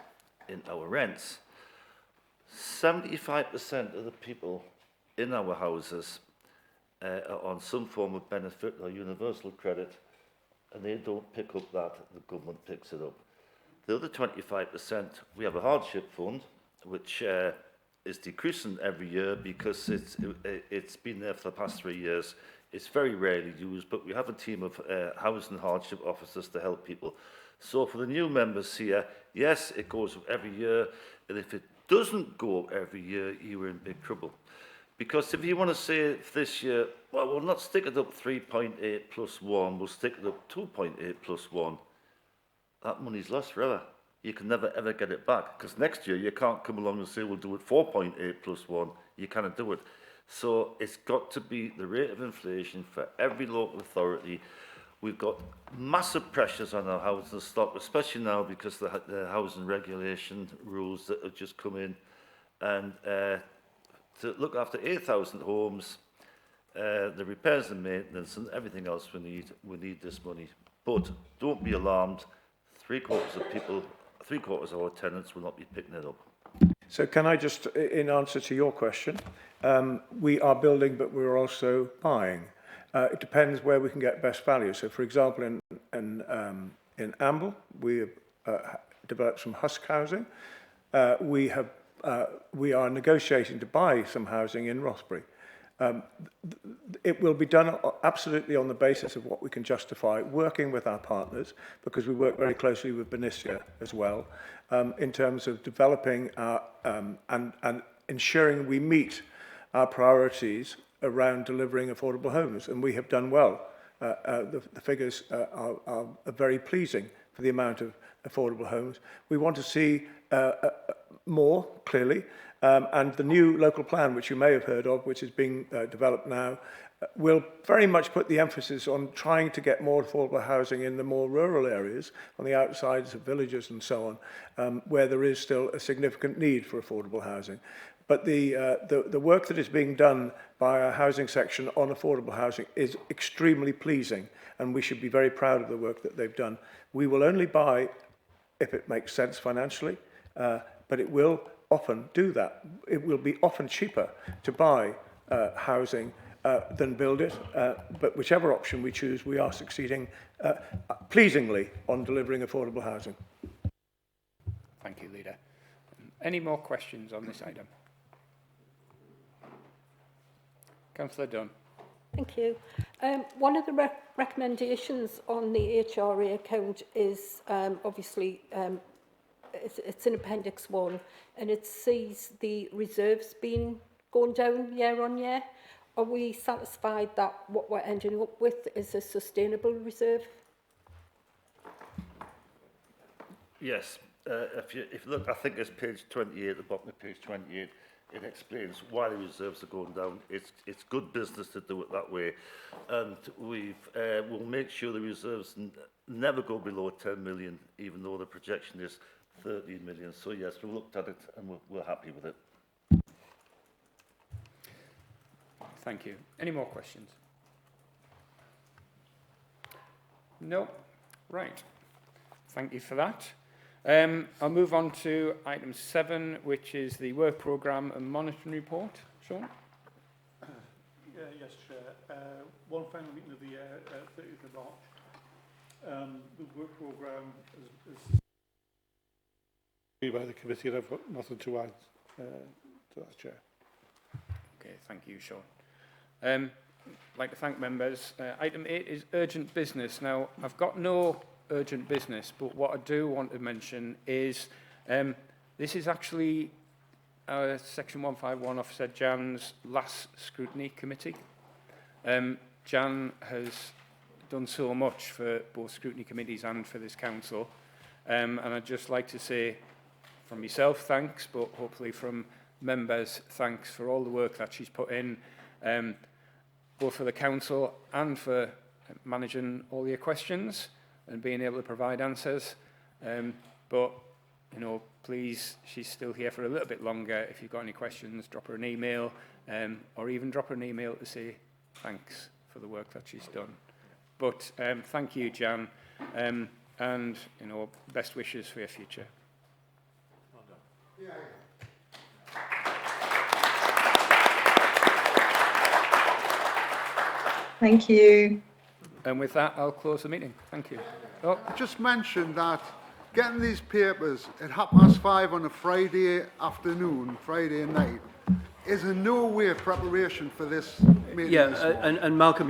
S3: in our rents. 75% of the people in our houses are on some form of benefit or universal credit, and they don't pick up that, the government picks it up. The other 25%, we have a hardship fund, which is decreasing every year because it's been there for the past 3 years. It's very rarely used, but we have a team of housing hardship officers to help people. So for the new members here, yes, it goes up every year, and if it doesn't go up every year, you're in big trouble. Because if you want to say this year, well, we'll not stick it up 3.8 plus 1, we'll stick it up 2.8 plus 1, that money's lost forever. You can never ever get it back, because next year you can't come along and say we'll do it 4.8 plus 1. You cannot do it. So it's got to be the rate of inflation for every local authority. We've got massive pressures on our housing stock, especially now because the housing regulation rules that have just come in. And to look after 8,000 homes, the repairs and maintenance and everything else we need this money. But don't be alarmed. Three-quarters of our tenants will not be picking it up.
S5: So can I just, in answer to your question, we are building, but we're also buying. It depends where we can get best value. So, for example, in Amble, we have developed some husk housing. We are negotiating to buy some housing in Rothbury. It will be done absolutely on the basis of what we can justify, working with our partners, because we work very closely with Benicia as well, in terms of developing our, and ensuring we meet our priorities around delivering affordable homes. And we have done well. The figures are very pleasing for the amount of affordable homes. We want to see more, clearly. And the new local plan, which you may have heard of, which is being developed now, will very much put the emphasis on trying to get more affordable housing in the more rural areas, on the outsides of villages and so on, where there is still a significant need for affordable housing. But the work that is being done by our housing section on affordable housing is extremely pleasing, and we should be very proud of the work that they've done. We will only buy if it makes sense financially, but it will often do that. It will be often cheaper to buy housing than build it, but whichever option we choose, we are succeeding pleasingly on delivering affordable housing.
S1: Thank you, Leader. Any more questions on this item? Councillor Dunn.
S8: Thank you. One of the recommendations on the HRA account is obviously it's in Appendix 1, and it sees the reserves being going down year on year. Are we satisfied that what we're ending up with is a sustainable reserve?
S3: Yes. If you look, I think it's page 28, at the bottom of page 28, it explains why the reserves are going down. It's good business to do it that way, and we'll make sure the reserves never go below 10 million, even though the projection is 13 million. So yes, we looked at it and we're happy with it.
S1: Thank you. Any more questions? No? Right. Thank you for that. I'll move on to item 7, which is the work programme and monitoring report. Sean?
S4: Yes, Chair. One final meeting of the year, 30th of March. The work programme is by the committee, and I've got nothing to add to that, Chair.
S1: Okay, thank you, Sean. I'd like to thank members. Item 8 is urgent business. Now, I've got no urgent business, but what I do want to mention is this is actually Section 151 Officer Jan's last scrutiny committee. Jan has done so much for both scrutiny committees and for this council, and I'd just like to say from myself thanks, but hopefully from members thanks for all the work that she's put in, both for the council and for managing all your questions and being able to provide answers. But, you know, please, she's still here for a little bit longer. If you've got any questions, drop her an email, or even drop her an email to say thanks for the work that she's done. But thank you, Jan, and, you know, best wishes for your future.
S2: Well done. Yeah.
S7: Thank you.
S1: And with that, I'll close the meeting. Thank you. Oh.
S2: I just mentioned that getting these papers at 5:30 on a Friday afternoon, Friday night, is in no way preparation for this meeting.
S6: Yeah, and Malcolm,